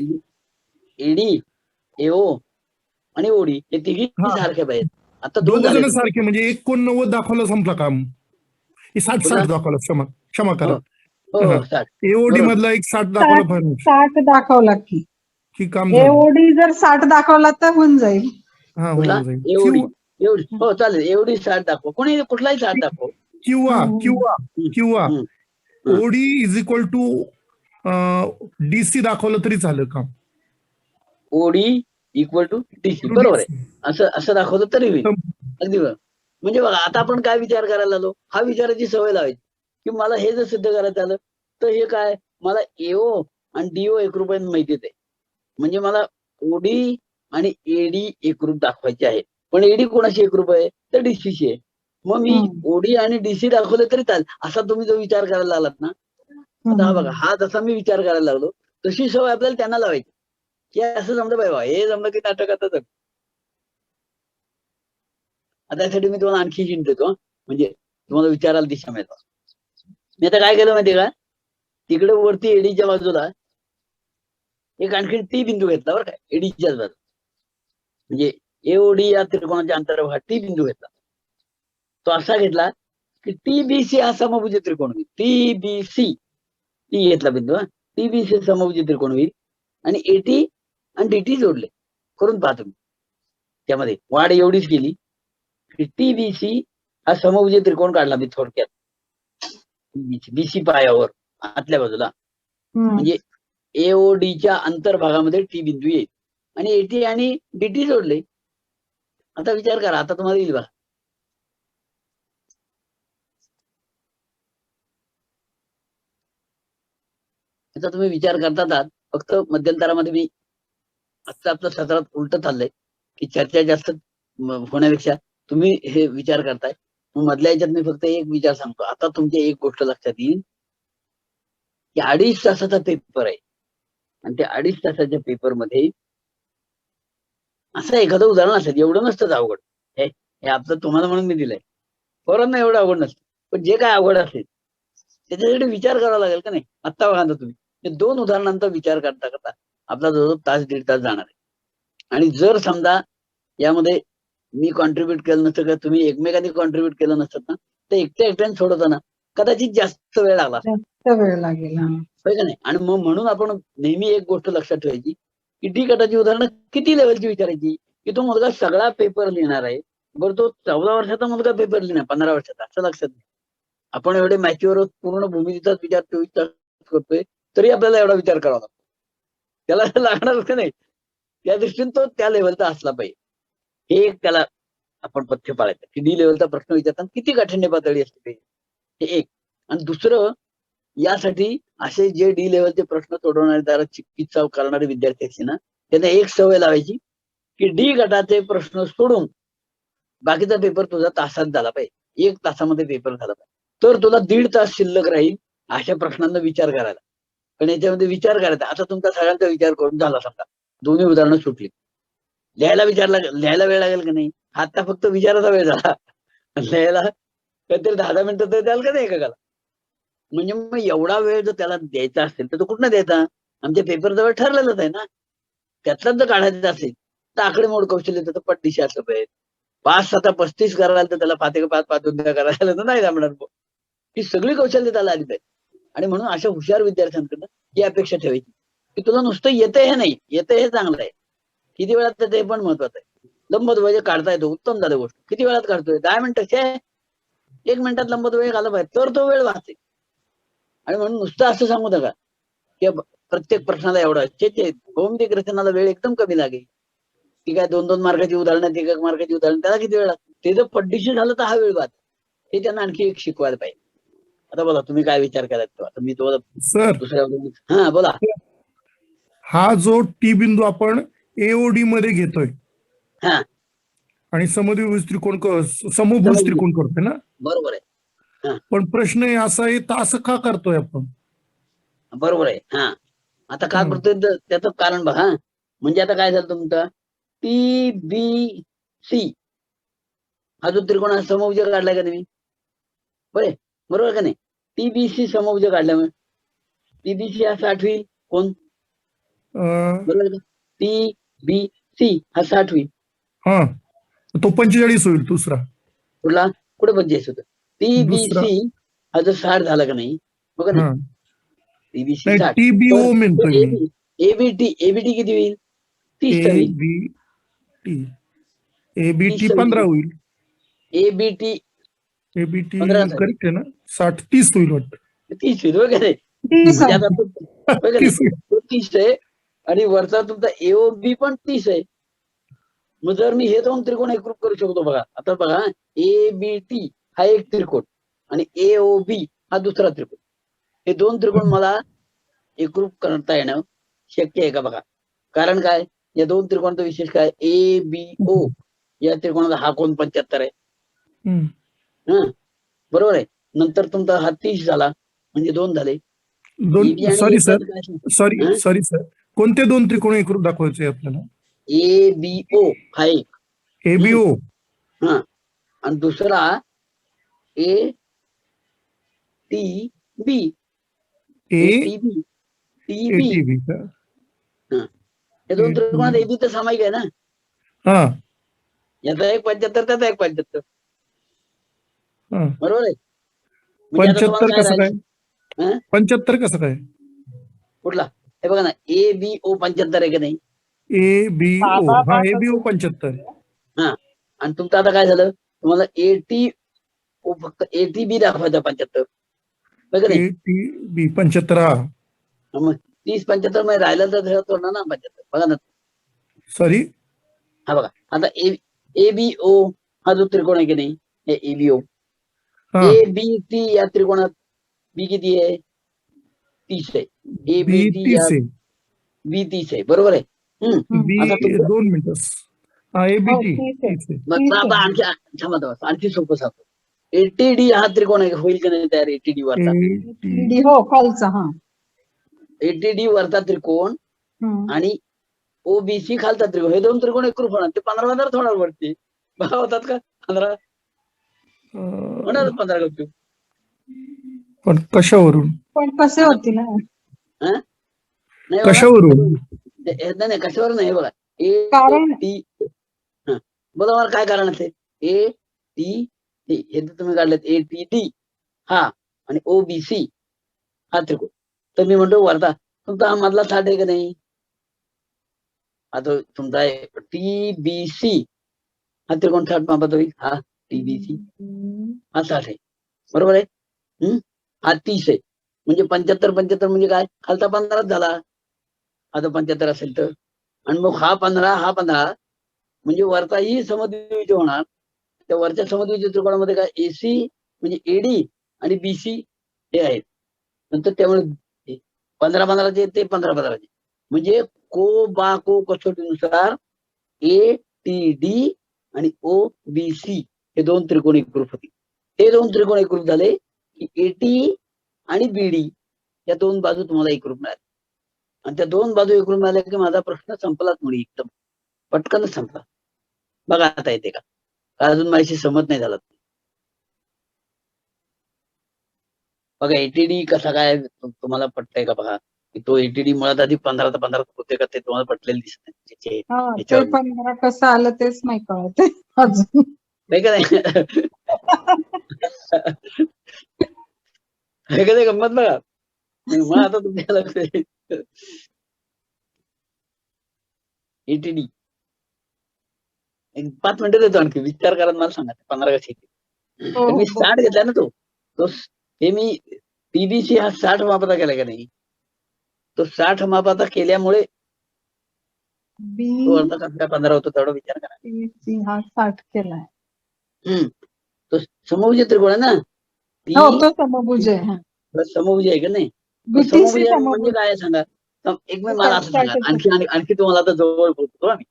AD AO आणि OD हे तिघी सारखे पाहिजेत. आता 2 जण सारखे, म्हणजे 1 कोण 90 दाखवलं संपलं काम. 60 दाखवलं. क्षमा करा. AOD मधला 60 दाखवलं पाहिजे. 60 दाखवला की काम AOD जर 60 दाखवला तर होऊन जाईल. हा होऊन जाईल. हो चालेल. AOD 60 दाखव, कोणी कुठलाही 60 दाखव. किंवा OD = DC दाखवलं तरी चालेल काम. OD = DC बरोबर आहे. असं दाखवलं तरी होईल. अगदी बरोबर. म्हणजे बघा आता आपण काय विचार करायला आलो, हा विचाराची सवय लावायची की मला हे जर सिद्ध करायचं आलं तर हे काय, मला AO आणि DO एकरूप आहेत माहितीच आहे. म्हणजे मला OD आणि AD एकरूप दाखवायचे आहे. पण AD कोणाशी एकरूप आहे तर DCशी आहे. मग मी OD आणि DC दाखवले तरी चालेल, असा तुम्ही जो विचार करायला लागलात ना. आता हा बघा, हा जसा मी विचार करायला लागलो तशी सवय आपल्याला त्यांना लावायची की असं जमलं पाहिजे, हे जमलं की नाटकातच. आता यासाठी मी तुम्हाला आणखी हिंट देतो, म्हणजे तुम्हाला विचारायला दिशा मिळतात. मी आता काय केलं माहितीये का, तिकडे वरती एडीच्या बाजूला एक आणखी टी बिंदू घेतला बरं का, एडीच्याच बाजूला, म्हणजे एओडी या त्रिकोणाच्या अंतर्भागात टी बिंदू घेतला. तो असा घेतला की टीबीसी हा समभुज त्रिकोण होईल. टीबीसी टी घेतला बिंदू, टीबीसी समभुज त्रिकोण होईल आणि एटी आणि डीटी जोडले. करून पाहा तुम्ही. त्यामध्ये वाढ एवढीच केली की टीबीसी हा समभुज त्रिकोण काढला मी थोडक्यात. बीसी पायावर आतल्या बाजूला, म्हणजे एओडीच्या अंतर्भागामध्ये टी बिंदू येईल आणि एटी आणि डीटी जोडले. आता विचार करा, आता तुम्हाला येईल बघा. याचा तुम्ही विचार करतात आहात. फक्त मध्यंतरामध्ये मी आजचं आपलं सत्रात उलट चाललंय की चर्चा जास्त होण्यापेक्षा तुम्ही हे विचार करताय. मग मधल्या याच्यात मी फक्त एक विचार सांगतो. आता तुमच्या एक गोष्ट लक्षात येईल की 2.5 तासाचा पेपर आहे आणि त्या 2.5 तासाच्या पेपरमध्ये असं एखादं उदाहरण असेल. एवढं नसतं अवघड, हे आपलं तुम्हाला म्हणून मी दिलंय. पोरांना एवढं अवघड नसतं, पण जे काय अवघड असेल त्याच्यासाठी विचार करावा लागेल का नाही. आत्ता बघा ना तुम्ही, 2 उदाहरणांचा विचार करता करता आपला जवळजवळ तास 1.5 तास जाणार आहे. आणि जर समजा यामध्ये मी कॉन्ट्रीब्युट केलं नसतं किंवा तुम्ही एकमेकांनी कॉन्ट्रीब्युट केलं नसतं ना, तर एकट्याने सोडवताना कदाचित जास्त वेळ लागला, वेळ लागेल. होय का नाही. आणि मग म्हणून आपण नेहमी एक गोष्ट लक्षात ठेवायची की डी गटाची उदाहरणं किती लेवलची विचारायची, की तो मुलगा सगळा पेपर लिहिणार आहे, बरं तो 14 वर्षाचा मुलगा पेपर लिहिणार 15 वर्षाचा, असं लक्षात नाही. आपण एवढे मॅच्युअर पूर्ण भूमितीचाच विचार 24 तास करतोय, तरी आपल्याला एवढा विचार करावा लागतो. त्याला लागणार का नाही, त्या दृष्टीने तो त्या लेवलचा असला पाहिजे. हे एक त्याला आपण पथ्य पाळायचं की डी लेवलचा प्रश्न विचारताना किती काठिण्य पातळी असते पाहिजे, हे एक. आणि दुसरं, यासाठी असे जे डी लेवलचे प्रश्न सोडवणारे जरा चिकित्सा करणारे विद्यार्थी असते ना, त्यांना एक सवय लावायची की डी गटाचे प्रश्न सोडून बाकीचा पेपर तुझा तासात झाला पाहिजे. 1 तासामध्ये पेपर झाला पाहिजे, तर तुला 1.5 तास शिल्लक राहील अशा प्रश्नांना विचार करायला. पण याच्यामध्ये विचार करायचा. आता तुमचा सगळ्यांचा विचार करून झाला समजा, दोन्ही उदाहरणं सुटली, लिहायला वेळ लागेल का नाही. आता फक्त विचाराचा वेळ झाला, लिहायला काहीतरी 10 मिनिटं तर द्याल का नाही एकाला. म्हणजे मग एवढा वेळ जर त्याला द्यायचा असेल तर तो कुठनं द्यायचा. आमच्या पेपर जवळ ठरलेलंच आहे ना. त्यातलाच जर काढायचं असेल तर आकडेमोड कौशल्य तर पटदिशी असलं पाहिजे. 5 7 35 करायला तर त्याला 5 1 5 2 करायला तर नाही जमणार. ही सगळी कौशल्य त्याला आली पाहिजे. आणि म्हणून अशा हुशार विद्यार्थ्यांकडनं ही अपेक्षा ठेवायची की तुला नुसतं येतंय हे नाही, येतंय हे चांगलं आहे, किती वेळात ते पण महत्वाचं आहे. लंबद्वय काढता येतो, उत्तम झालं गोष्ट. किती वेळात काढतोय, 10 मिनिटं, 1 मिनिटात लंबद्वय आला पाहिजे, तर तो वेळ वाचते. आणि म्हणून नुसतं असं सांगू नका की प्रत्येक प्रश्नाला एवढा, भौमितिक रचनाला वेळ एकदम कमी लागेल. ती काय 2-2 मार्काची उदाहरणं, 1 मार्काची उदाहरण, त्याला किती वेळ लागतो. ते जर पटदिशी झालं तर हा वेळ वाच. हे त्यांना आणखी एक शिकवायला पाहिजे. आता बोला तुम्ही काय विचार करायचा. आता मी तुम्हाला सर, दुसऱ्या बोला. हा जो टी बिंदू आपण एओडी मध्ये घेतोय हा, आणि समद्विभुज त्रिकोण करतोय ना, बरोबर आहे. पण प्रश्न हे असा आहे, तर असं का करतोय आपण. बरोबर आहे. हा, आता काय करतोय त्याचं कारण बघा. म्हणजे आता काय झालं तुमचा टीबीसी हा जो त्रिकोण समभुज काढलाय का तुम्ही, बरोबर का नाही. टीबीसी समभुज काढल्यामुळे टीबीसी हा 60 होईल. कोण बरोबर का. टीबीसी हा 60 होईल. हा, तो 45 होईल. दुसरा कुठे 45 होतं. टीबीसी हा जर 60 झाला का नाही, बघा ना. टीबीसी 60, टीबीओ म्हणतोय. एबीटी किती होईल, 30 होईल. एबीटी 15 होईल. एबीटी करेक्ट आहे ना. 60 30 होईल वाटतं. 30 होईल वगैरे. 30 आहे आणि वरचा तुमचा एओबी पण 30 आहे. मग जर मी हे 2 त्रिकोण एकरूप करू शकतो बघा. आता बघा, एबीटी हा एक त्रिकोण आणि एओबी हा दुसरा त्रिकोण. हे 2 त्रिकोण मला एकरूप करता येणं शक्य आहे का बघा. कारण काय, या 2 त्रिकोणाचा विशेष काय, एबीओ या त्रिकोणाचा हा कोण 75 आहे. बरोबर आहे. नंतर तुमचा हा 30 झाला, म्हणजे 2 झाले. सॉरी सर, कोणते 2 त्रिकोण एकरूप दाखवायचे आपल्याला. एबीओ हा एक, एबीओ, हा, आणि दुसरा ए टी बी. ATB का? हे दोन त्रिकोणात एबी तर सामायिक आहे ना. हा याचा एक 75, त्याचा एक 75, हा. बरोबर आहे. म्हणजे आता तुम्हाला 75 काय कसं काय? राहिलं? 75 कसं काय? कुठला? हे बघा ना, ABO 75 आहे की नाही. ABO हा ABO 75. हा, आणि तुमचं आता काय झालं, तुम्हाला ATO फक्त ATB दाखवायचा 75, बघ नाही. ATB 75. हा मग 30 75 मध्ये राहिलं तर थोडं ना 75. बघा ना, सॉरी. हा बघा आता ABO हा जो त्रिकोण आहे की नाही, हे ABO. हा ABT या त्रिकोणात बी किती आहे? 30 आहे. ABT या BTC बी 30 आहे, बरोबर आहे. B आता तुमचं 2 मिनिटं. हा ABT हो, 30 आहे. 30 आहे. मग आता आणखी थांबा, आणखी सोपं सांगतो. ATD हा त्रिकोण आहे, होईल की नाही तयार? ATD वरचा, डी हो खालचा. हा ATD वरचा त्रिकोण आणि OBC खालचा त्रिकोण, हे दोन त्रिकोण एकरूप होणार. ते 15 होणार वरती. बघा होतात का 15? होणार 15 गप्पी. पण कशावरून? पण कसे होती ना? नाही बघा. कशावरून? नाही कशावर नाही. बघा कारण- AT, बोला मला काय कारण असेल? ATD हे तर तुम्ही काढलेत. ATD हा आणि OBC हा त्रिकोण. तर मी म्हणतो वरता तुमचा हा मधला 60 आहे का नाही? आता तुमचा TBC हा त्रिकोण 60 मापात होईल. हा TBC हा 60 आहे, बरोबर आहे. हा 30 आहे, म्हणजे 75 म्हणजे काय? खालचा 15 झाला. आता 75 असेल तर, आणि मग हा 15 म्हणजे वरचाही समद्विभुज होणार. त्या वरच्या समद्विभुज त्रिकोणामध्ये काय AC म्हणजे AD आणि BC हे आहेत. नंतर त्यामुळे 15 ते 15 म्हणजे को कसोटीनुसार ATD आणि OBC हे दोन त्रिकोण एकरूप होते. ते दोन त्रिकोण एकरूप झाले की AT आणि BD या दोन बाजू तुम्हाला एकरूप मिळाल्या. आणि त्या दोन बाजू एकरूप मिळाल्या की माझा प्रश्न संपलाच मुळी, एकदम पटकनच संपला. बघा आता येते का? अजून माझ्याशी सहमत नाही झाला. बघा ATD कसा काय तुम्हाला पटतंय का? बघा तो ATD मुळात आधी 15 होते का ते तुम्हाला पटलेलं दिसत नाही. ते 15 कसं आलं तेच नाही कळत अजून. नाही का नाही? हे का नाही गंमत? बघा मग आता तुमच्या लक्ष ATD 5 मिनिटं देतो आणखी, विचार करा, मला सांगा 15 कशी येते. मी 60 घेतला ना तो हे मी TBC हा 60 मापाचा केला का नाही? तो 60 मापाचा केल्यामुळे तो अर्धा कसा काय 15 होतो तेवढा विचार करा. BC हा 60 केलाय. तो समभुज त्रिकोण आहे ना. हो, तो समभुज आहे. समभुज आहे का नाही? समभुज म्हणजे काय सांगा? एक मिनिट मला असं सांगा, आणखी तुम्हाला आता जवळ बोलतो आम्ही.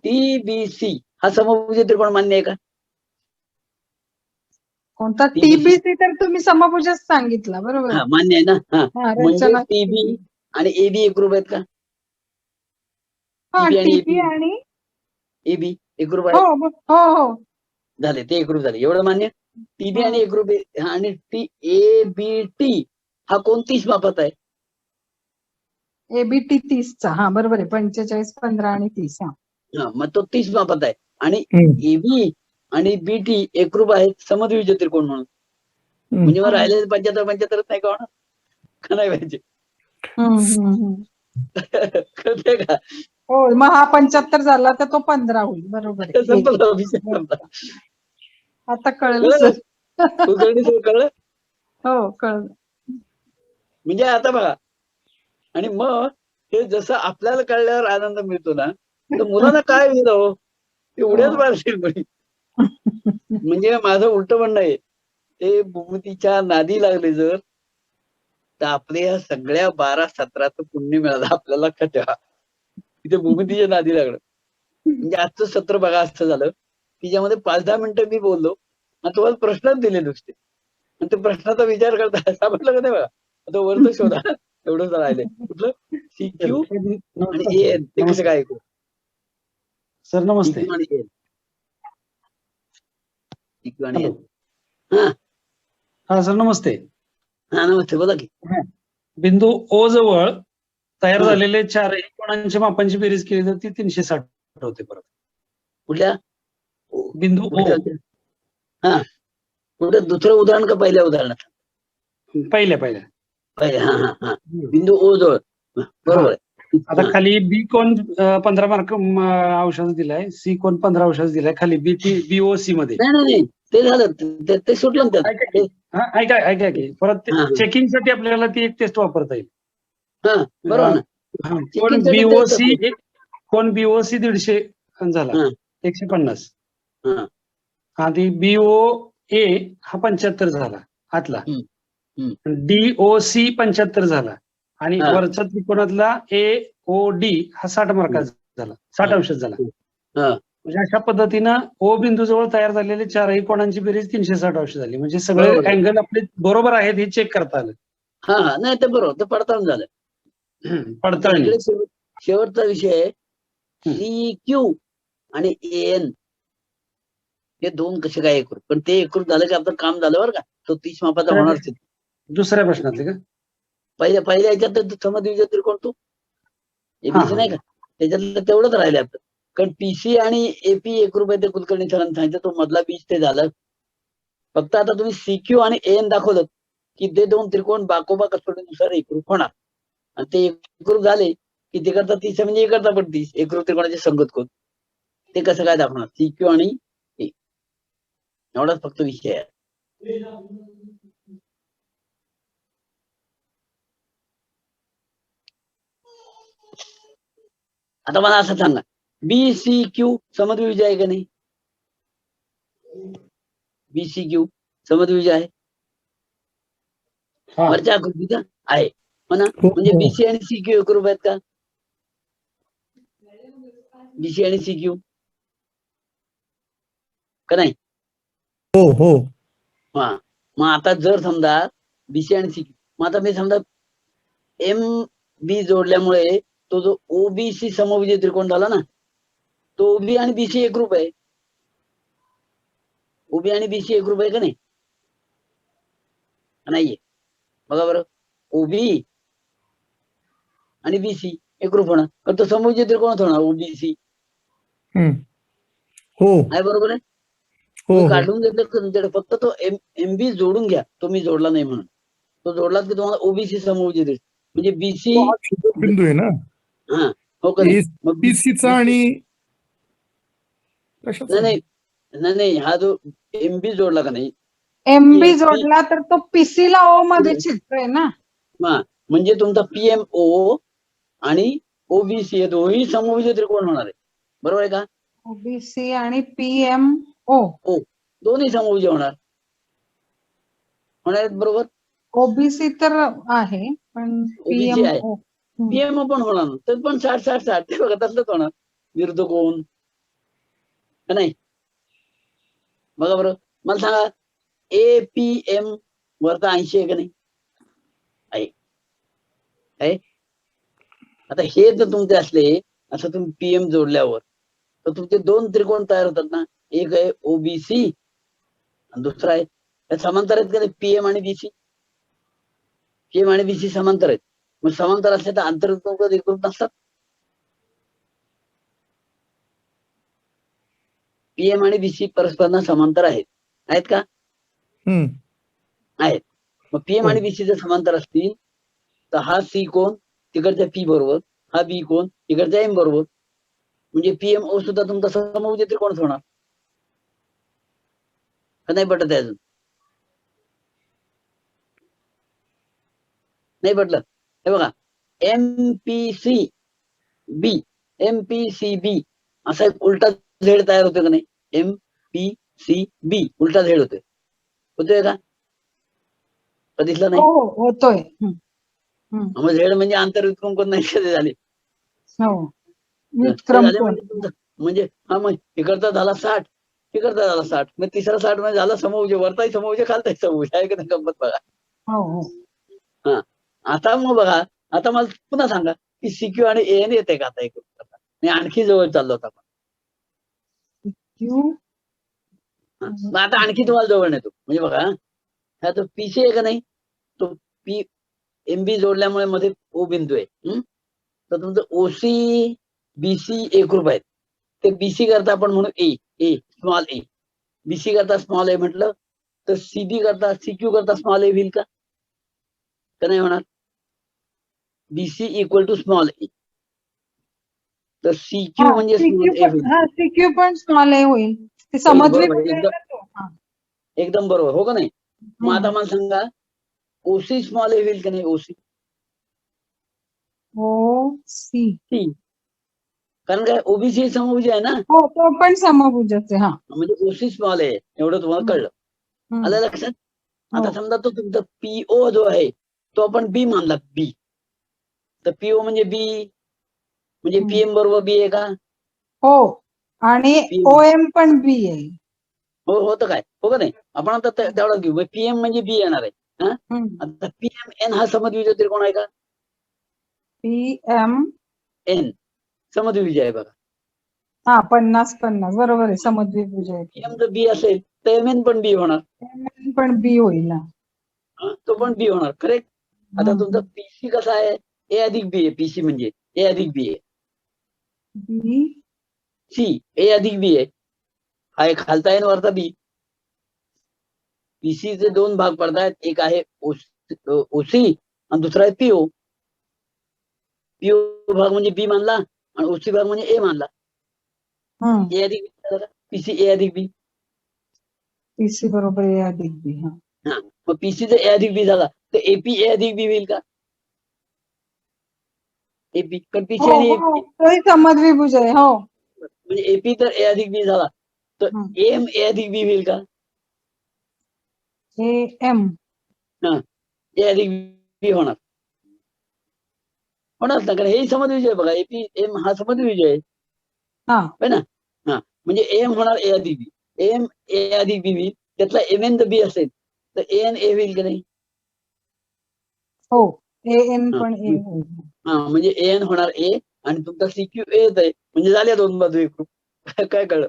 TBC हा समभुज त्रिकोण मान्य आहे का? कोणता? TBC तर तुम्ही समभुजच सांगितला, बरोबर? हा मान्य आहे ना. हा म्हणजे TB आणि AB एकरूप आहेत का? TB आणि AB एकरूप आहेत. हो झाले, ते एकरूप झाले, एवढं मान्य. TB आणि एकरूप आणि ABT हा कोण 30 मापात आहे? ABT 30चा. हा बरोबर आहे. 45, 15 आणि 30. हा मग तो 30 मापात आहे. आणि AB आणि BT एकरूप आहेत समद्विभुज त्रिकोण म्हणून. म्हणजे मग राहिले 75 नाही का होणार? का नाही पाहिजे? कळतंय का? हो, मग हा 75 झाला तर तो 15 होईल, बरोबर आहे. आता कळलं. कळलं? हो कळलं. म्हणजे आता बघा, आणि मग हे जसं आपल्याला कळल्यावर आनंद मिळतो ना, तर मुलांना काय होईल हो, ते उड्याच मारतील म्हणे. म्हणजे माझं उलट म्हणणं आहे, ते भूमितीच्या नादी लागले जर, तर आपल्या ह्या सगळ्या 12-17चं पुण्य मिळालं आपल्याला. लक्षात ठेवा, तिथे भूमितीच्या नादी लागलं. म्हणजे आजचं सत्र बघा असं झालं की ज्यामध्ये 5-10 मिनिटं मी बोललो आणि तुम्हाला प्रश्नच दिले नुसते, आणि ते प्रश्नाचा विचार करता सापडलं का नाही? बघा आता वरचं शोधा, एवढंच राहिले. कुठलं CQ आणि AN ते कसं काय? सर नमस्ते. CQ आणि हॅलो. N. हा हा सर नमस्ते. हा नमस्ते, बोला की. बिंदू ओ जवळ तयार हा. झालेले चारही कोणांच्या मापांची बेरीज केली तर ती 360 होते परत. कुठल्या बिंदू ओ कुठल्या हा कुठे दुसरं उदाहरण का पहिल्या उदाहरणात? पहिल्या पहिले हा हा हा बिंदू ओ जवळ बरोबर आहे. आता हा. खाली बी कोण 15 मार्क अंशाचा दिलाय, सी कोण 15 अंशाचा दिलाय, खाली BOC मध्ये. नाही ते झालं, ते सुटलं ना ऐका त्यात. की, ऐका की परत हा, हा. चेकिंग साठी आपल्याला ती एक टेस्ट वापरता येईल. हा बरोबर ना. कोण Checking साठी test असते. BOC 150 झाला, हा, 150. हा. आधी BOA हा 75 झाला आतला, हम्म. DOC 75 झाला आणि हा. वरच्या त्रिकोणातला AOD हा 60 मार्काचा झाला, 60 अंशाचा झाला. हा. म्हणजे अशा पद्धतीनं O बिंदू जवळ तयार झालेले चारही कोणांची बेरीज 360 अंश झाली. म्हणजे सगळे बरोबर आहे. अँगल आपले बरोबर आहेत हे चेक करता आलं. हा हा नाही ते बरोबर, ते पडताळून झालं. आता पडताळणी. इकडे शेवटचा विषय आहे CQ आणि AN हे दोन कसे काय एकरूप, पण ते एकरूप झालं की आपलं काम झालं बरं का. तो 30 मापाचा होणार. दुसऱ्या प्रश्नातले का? पहिल्या ह्याच्यात समद्विज त्रिकोण तो एबीसी हा. नाही का, त्याच्यातलं तेवढंच राहिले आपलं. कारण PC आणि AP एकरूप आहे ते कुलकर्णी सरांनी सांगितलं, तो मधला बीज ते झालं. फक्त आता तुम्ही CQ आणि AN दाखवलं की ते दोन त्रिकोण बाकोबा कसोटीनुसार एकरूप होणार, आणि ते एकरूप झाले की ते करता 30 म्हणजे करता पण 30 एकरूप त्रिकोणाचे संगत कोण, ते कसं काय दाखवणार? CQ आणि A एवढाच फक्त विषय आहे. आता मला असं सांगा, BCQ समद्विज आहे का नाही? BCQ समद्विज आहे हा. वरच्या आकृतीचा आहे हो ना. हो, म्हणजे हो. BC आणि CQ एकरूप आहेत का? BC आणि CQ का नाही? हो. हा. मग आता जर समजा BC आणि CQ, मग आता मी समजा MB जोडल्यामुळे तो जो OBC समविज त्रिकोण झाला ना, तो OB आणि BC एकरूप आहे. OB आणि BC एकरूप आहे का नाही? नाहीये. बघा बरं, OB आणि BC एकरूप होणार, पण तो समविज त्रिकोणच होणार OBC हो आहे, बरोबर आहे. हो तुम्ही हो काढून घेतलं तुमच्याकडे, फक्त तो MB जोडून घ्या. तो मी जोडला नाही म्हणून, तो जोडलात की तुम्हाला OBC समविज म्हणजे BC तो हा बिंदू आहे ना, हा हो का नाही. मग BCचा आणि कशाचा? नाही हा जो MB जोडला का नाही, MB जोडला तर तो PC ला O मध्ये चिटतोय ना. म्हणजे तुमचा PMO आणि OBC हे दोन्ही समविज त्रिकोण होणार आहे, बरोबर आहे का? OBC आणि PMO दोन्ही समविज होणार आहेत, बरोबर. OBC तर आहे पण OBC आहे, PMO PMO पण होणार ना, तर पण 60-60 ते बघा तसलंच होणार, विरुद्ध कोण का नाही. बघा बरं, मला सांगा APM वरता 80 आहे का नाही? आहे. आता हे जर तुमचे असले, असं तुम्ही PM जोडल्यावर तर तुमचे दोन त्रिकोण तयार होतात ना. एक आहे OBC आणि दुसरा आहे समांतर आहेत का नाही, PM आणि BC. PM आणि BC समांतर आहेत. मग समांतर असले तर आंतरत्रिकोण एकरूप नसतात. PM आणि BC परस्परांना समांतर आहेत का? आहेत. मग PM आणि BC जर समांतर असतील तर हा C कोण तिकडच्या P बरोबर, हा B कोण तिकडच्या M बरोबर, म्हणजे PMO सुद्धा तुमचा समविज त्रिकोणच होणार का नाही? पटत आहे अजून? नाही पटलं? हे बघा, MPCB असा एक उलटा झेड तयार होतो का नाही? MPCB उलटा झेड होतोय का? दिसला नाही? हो होतोय. मग झेड म्हणजे आंतरविक्रम कोण नाही कधी झाले. विक्रम म्हणजे हा मग इकडचा झाला 60, इकडचा झाला 60, मग तिसरा 60 मध्ये झाला समविज, वरताही समविज खालताही समविज आहे का नाही? गंमत बघा. हा. आता मग बघा, आता मला पुन्हा सांगा की CQ आणि AN येते का आता एकरूप? मी आणखी जवळ चाललो होता. मग आता आणखी तुम्हाला जवळ नेतो. म्हणजे बघा हा तो पीसी आहे का नाही, तो पी एमबी जोडल्यामुळे मध्ये ओ बिंदू आहे. तर तुमचं ओसी बीसी एकरूप आहेत. ते बीसी करता आपण म्हणू ए ए स्मॉल ए, बीसी करता स्मॉल ए म्हटलं तर सीबी करता सीक्यू करता स्मॉल ए होईल का नाही होणार? बीसी इक्वल टू स्मॉल ए, तर सीक्यू म्हणजे स्मॉल ए होईल. सीक्यू पण स्मॉल ए होईल. ते समद्विभुज आहे ना तो. हा. एकदम बरोबर, हो का नाही? मग आता मला सांगा ओसी स्मॉल ए होईल का नाही? ओसी ओ सी, सी, कारण काय ओबीसी समभुज आहे ना, हो तो पण समभुजच आहे. हा, म्हणजे ओसी स्मॉल आहे, एवढं तुम्हाला कळलं. आलं लक्षात? आता समजा तो तुमचा पीओ जो आहे तो आपण बी मानला, बी, तर पीओ म्हणजे बी, म्हणजे पीएम बरोबर बी आहे का? हो, आणि ओएम पण बी आहे. हो होतं काय, हो का नाही? आपण आता तेवढाच घेऊ. पीएम म्हणजे बी येणार आहे. आता पीएम एन हा समद्विज त्रिकोण आहे का? पीएम एन समद्विज आहे बघा. हा 50-50 बरोबर आहे, समद्विभुज आहे. पीएम जर बी असेल तर एम एन पण बी होणार. MN पण बी होईल ना. तो पण बी होणार, करेक्ट. आता तुमचा पीसी कसा आहे? ए अधिक बी आहे. पीसी म्हणजे ए अधिक बी आहे. बी सी ए अधिक बी आहे. हा एक खालता आहे वरता बी. पीसी चे दोन भाग पडतात, एक आहे ओसी आणि दुसरा आहे पीओ. पीओ भाग म्हणजे बी मानला आणि ओसी भाग म्हणजे ए मानला. ए अधिक बी, पीसी ए अधिक बी. पीसी बरोबर ए अधिक बी. हा, मग पीसी जर ए अधिक बी झाला तर एपी ए अधिक बी होईल का? एपी, कारण पीसी आणि एपी तोही समद्विभुज आहे. हो, म्हणजे एपी तर ए अधिक बी झाला तर एम ए अधिक बी होईल का? एम ए अधिक बी होणार ना, कारण हे समद्विज आहे बघा. एपी एम हा समद्विज आहे ना. हा, म्हणजे एम होणार ए अधिक बी, एम ए अधिक बी होईल. त्यातला एम एन तर बी असेल तर ए एन ए होईल की नाही? हो, ए एन पण ए होईल. हा, म्हणजे ए एन होणार ए आणि तुमचा सीक्यू ए येत आहे, म्हणजे झाल्या दोन बाजू एकरूप. काय कळलं?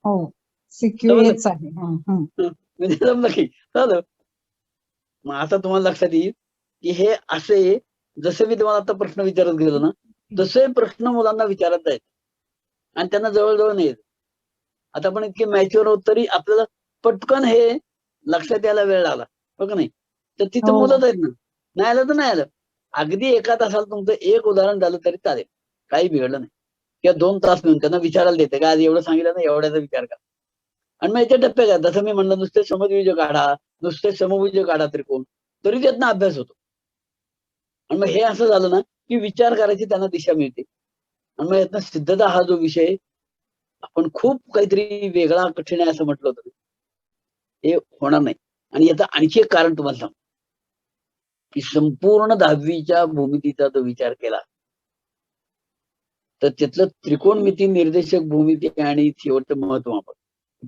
हो, सीक्यू एच आहे. म्हणजे जमलं की झालं. मग आता तुम्हाला लक्षात येईल की हे असे, जसे मी तुम्हाला आता प्रश्न विचारत गेलो ना, तसे प्रश्न मुलांना विचारत आहेत आणि त्यांना जवळजवळ नाही येत. आता आपण इतके मॅच्युअर होत तरी आपल्याला पटकन हे लक्षात यायला वेळ लागला, हो का नाही? तर तिथं मुलंच आहेत ना. नाही आलं तर नाही आलं, अगदी एका तासाला तुमचं एक उदाहरण झालं तरी चालेल, काही बिघडलं नाही. किंवा 2 तास मिळून त्यांना विचारायला देते का आज एवढं सांगितलं ना, एवढ्याचा विचार करा. आणि मग याचे टप्पे काय, जसं मी म्हणलं नुसते समद्विज काढा, नुसते समभुज काढा त्रिकोण, तरी त्यातनं अभ्यास होतो. आणि मग हे असं झालं ना की विचार करायची त्यांना दिशा मिळते. आणि मग यातनं सिद्धता हा जो विषय आपण खूप काहीतरी वेगळा कठीण आहे असं म्हटलं होतं, हे होणार नाही. आणि याचं आणखी एक कारण तुम्हाला सांगतो की संपूर्ण 10वीच्या भूमितीचा जो विचार केला तर त्यातलं त्रिकोणमिती, निर्देशक भूमिती आणि शेवटचं महत्व आपण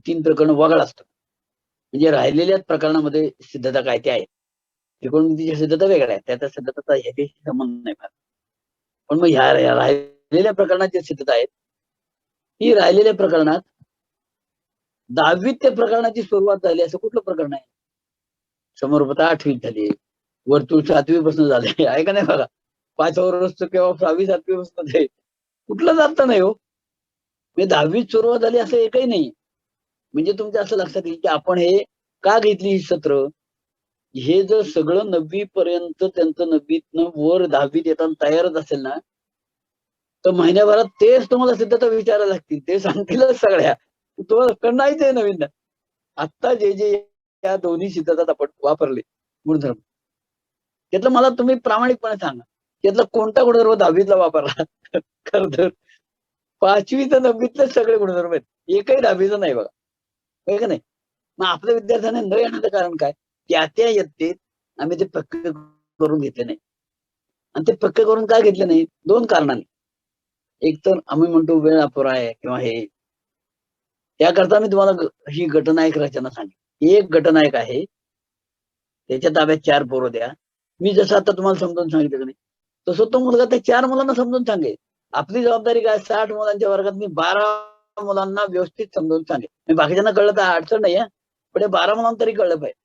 3 प्रकरण वगळ असतात. म्हणजे राहिलेल्या प्रकरणामध्ये सिद्धता काय ते आहे. त्रिकोणमितीची सिद्धता वेगळ्या आहे, त्याचा सिद्धता ह्याच्याशी संबंध नाही फार. पण मग ह्या राहिलेल्या प्रकरणाची सिद्धता आहेत, ही राहिलेल्या प्रकरणात 10वीत त्या प्रकरणाची सुरुवात झाली असं कुठलं प्रकरण आहे? समरूपता 8वीत झाली, वर्तुळ 7वी पासून झाले आहे का नाही बघा. 5 वर्ष किंवा 6वी 7वी पासून कुठलं जात नाही हो. म्हणजे 10वीत सुरुवात झाली असं एकही नाही. म्हणजे तुमच्या असं लक्षात येईल की आपण हे का घेतली ही सत्र. हे जर सगळं 9वी पर्यंत त्यांचं 9वीतनं वर 10वीत येताना तयारच असेल ना, तर महिन्याभरात तेच तुम्हाला सिद्धता विचारायला लागतील, ते सांगतीलच सगळ्या. तुम्हाला नाहीच आहे नवीन. आत्ता जे या दोन्ही सिद्धतात आपण वापरले गुणधर्म, त्यातलं मला तुम्ही प्रामाणिकपणे सांगा, त्यातला कोणता गुणधर्म 10वीतला वापरला? खरं तर 5वी ते 9वीतले सगळे गुणधर्म आहेत, एकही 10वीचं नाही बघा, आहे का नाही? मग आपल्या विद्यार्थ्यांना न येण्याचं कारण काय? त्या येते आम्ही ते पक्के करून घेतले नाही. आणि ते पक्के करून काय घेतले नाही? 2 कारणांनी. एक तर आम्ही म्हणतो वेळ अपुरा आहे किंवा हे, त्याकरता मी तुम्हाला ही घटनायक रचना सांगितली. एक घटनायक आहे, त्याच्या ताब्यात 4 पोरं द्या. मी जसं आता तुम्हाला समजावून सांगितलं नाही, तसं तो मुलगा त्या 4 मुलांना समजून सांगेल. आपली जबाबदारी काय? 60 मुलांच्या वर्गात मी 12 मुलांना व्यवस्थित समजावून सांगेल. बाकीच्यांना कळलं तर अडचण नाही आहे, पण हे 12 मुलांना तरी कळलं पाहिजे.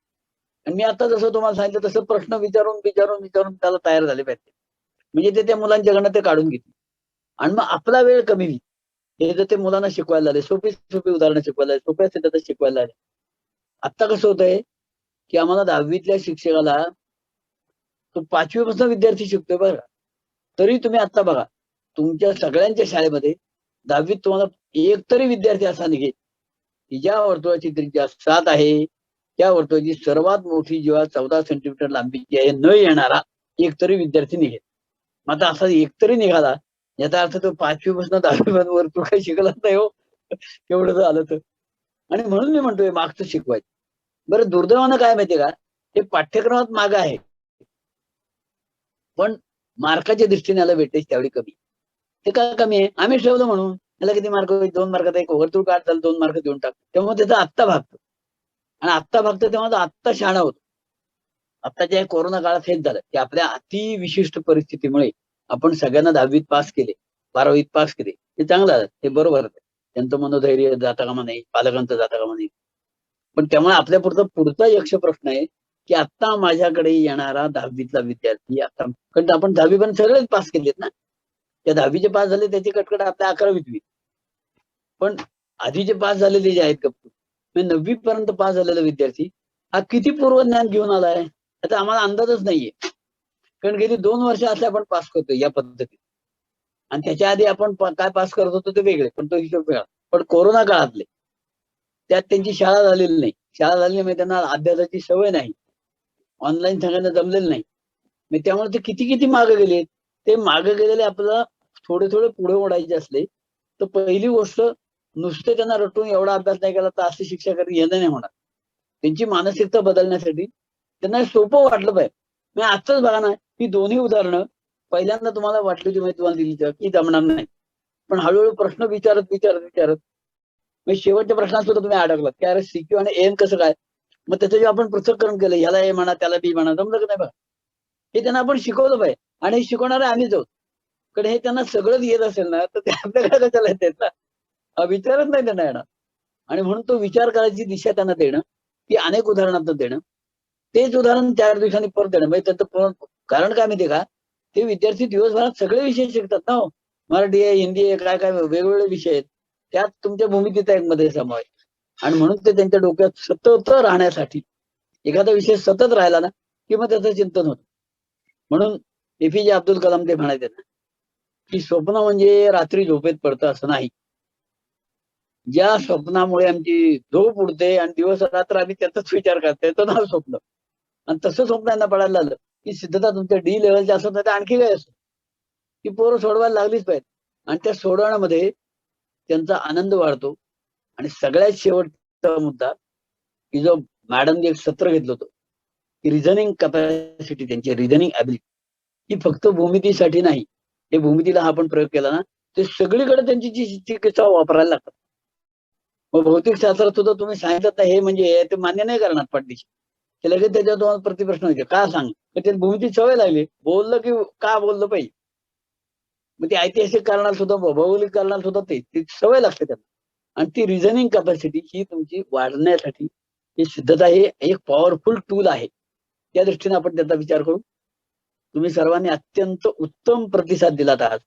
आणि मी आता जसं तुम्हाला सांगितलं तसं प्रश्न विचारून विचारून विचारून त्याला तयार झाले पाहिजे. म्हणजे ते त्या मुलांच्याकडनं ते काढून घेतील आणि मग आपला वेळ कमी होईल. हे जर ते मुलांना शिकवायला लागले, सोपी सोपी उदाहरणं शिकवायला लागले, सोप्या सिद्धांत शिकवायला लागले. आता कसं होतंय की आम्हाला 10वीतल्या शिक्षकाला तो 5वी पासून विद्यार्थी शिकतोय बरं. तरी तुम्ही आता बघा तुमच्या सगळ्यांच्या शाळेमध्ये 10वीत तुम्हाला एक तरी विद्यार्थी असा निघेल की ज्या वर्तुळाची त्रिज्या 7 आहे, त्या वर्तुळाची सर्वात मोठी जेव्हा 14 सेंटीमीटर लांबीची आहे न येणारा एक तरी विद्यार्थी निघेल. मग आता असा एक तरी निघाला याचा अर्थ तो 5वी पासून 10वी वर्तुळ काही शिकलाच नाही हो. एवढं झालं तर. आणि म्हणून मी म्हणतोय मागचं शिकवायचं. बरं दुर्दैवानं काय माहितीये का, हे पाठ्यक्रमात मागं आहे, पण मार्काच्या दृष्टीने याला वेटेज त्यावेळी कमी. ते काय कमी आहे, आम्ही ठेवलं म्हणून याला किती मार्क होईल, 2 मार्कात एक वर्तुळ काढ, त्याला 2 मार्क देऊन टाक. तेव्हा त्याचा आत्ता भागतो आणि आत्ता भागतो तेव्हा तो आत्ता शहाणा होतो. आत्ताच्या या कोरोना काळात हेच झालं की आपल्या अति विशिष्ट परिस्थितीमुळे आपण सगळ्यांना 10वीत पास केले, 12वीत पास केले. ते चांगलं झालं, ते बरोबर आहे. त्यांचं मनोधैर्य जाता कामा नाही, पालकांचं जाता कामा नाही. पण त्यामुळे आपल्या पुढचा यक्ष प्रश्न आहे की आता माझ्याकडे येणारा 10वीतला विद्यार्थी आता, कारण आपण 10वी पण सगळेच पास केलेत ना. त्या 10वीचे पास झाले त्याची कटकट आपल्या 11वीत. पण आधीचे पास झालेले जे आहेत गप्पू, 9वी पर्यंत पास झालेला विद्यार्थी हा किती पूर्वज्ञान घेऊन आलाय याचा आम्हाला अंदाजच नाहीये. कारण गेली 2 वर्ष असले आपण पास करतोय या पद्धतीत, आणि त्याच्या आधी आपण काय पास करत होतो ते वेगळे, पण तो हिशोब वेगळा. पण कोरोना काळातले त्यात त्यांची शाळा झालेली नाही. शाळा झालेली म्हणजे त्यांना अभ्यासाची सवय नाही, ऑनलाईन सगळ्यांना जमलेलं नाही. त्यामुळे ते किती किती मागे गेले. ते मागे गेलेले आपल्याला थोडे थोडे पुढे ओढायचे असले तर पहिली गोष्ट नुसते त्यांना रटून एवढा अभ्यास नाही केला तर असे शिक्षा कधी येणं नाही होणार. त्यांची मानसिकता बदलण्यासाठी त्यांना सोपं वाटलं पाहिजे. मी आजच बघा ना, ही दोन्ही उदाहरणं पहिल्यांदा तुम्हाला वाटली होती, माहिती तुम्हाला दिली की जमणार नाही, पण हळूहळू प्रश्न विचारत विचारत विचारत शेवटच्या प्रश्नात सुद्धा तुम्ही अडकलात की अरे सीक्यू आणि एन कसं काय. मग त्याचं जे आपण पृथक्करण केलं, ह्याला ए म्हणा त्याला बी म्हणा, जमलं की नाही बघा. हे त्यांना आपण शिकवलं पाहिजे आणि हे शिकवणारे आम्हीच आहोत. कारण हे त्यांना सगळंच येत असेल ना तर ते आपल्याकडे कशाला येतात ना, विचारच नाही त्यांना येणार. आणि म्हणून तो विचार करायची दिशा त्यांना देणं, ती अनेक उदाहरणात देणं, तेच उदाहरण 4 दिवसांनी परत देणं. म्हणजे त्याचं कारण काय माहितीये का, ते विद्यार्थी दिवसभरात सगळे विषय शिकतात ना हो. मराठी आहे, हिंदी आहे, काय काय वेगवेगळे विषय आहेत, त्यात तुमच्या भूमितीचा एक मध्ये समावेश. आणि म्हणून ते त्यांच्या डोक्यात सतत राहण्यासाठी एखादा विषय सतत राहिला ना की मग त्याचं चिंतन होतं. म्हणून APJ अब्दुल कलाम ते म्हणायचे ना की स्वप्न म्हणजे रात्री झोपेत पडतं असं नाही. ज्या स्वप्नामुळे आमची झोप उडते आणि दिवस रात्र आम्ही त्याचाच विचार करतो त्याचं नाव स्वप्न. आणि तसं स्वप्न यांना पडायला लागलं की सिद्धता तुमच्या D लेवलच्या असं तर आणखी काय असतं की पोरं सोडवायला लागलीच पाहिजे. आणि त्या सोडवण्यामध्ये त्यांचा आनंद वाढतो. आणि सगळ्यात शेवटचा मुद्दा की जो मॅडमने एक सत्र घेतलं होतं की रिझनिंग कॅपॅसिटी, त्यांची रिझनिंग ॲबिलिटी ही फक्त भूमितीसाठी नाही. हे भूमितीला हा आपण प्रयोग केला ना ते सगळीकडे त्यांची जी चिकित्सा वापरायला लागतात. मग भौतिक शास्त्रात सुद्धा तुम्ही सांगितलं ना हे म्हणजे ते मान्य नाही करणार पाठदिशी. ते लगेच त्याच्यावर तुम्हाला प्रतिप्रश्न होते, का सांग, तर ते भूमिती सवय लागली, बोललं की का बोललं पाहिजे. मग ते ऐतिहासिक कारणाला सुद्धा भौगोलिक कारणाला सुद्धा ते सवय लागते त्यांना. आणि ती रिझनिंग कॅपॅसिटी ही तुमची वाढण्यासाठी ही सिद्धता हे एक पॉवरफुल टूल आहे. त्या दृष्टीने आपण त्याचा विचार करू. तुम्ही सर्वांनी अत्यंत उत्तम प्रतिसाद दिलात आज.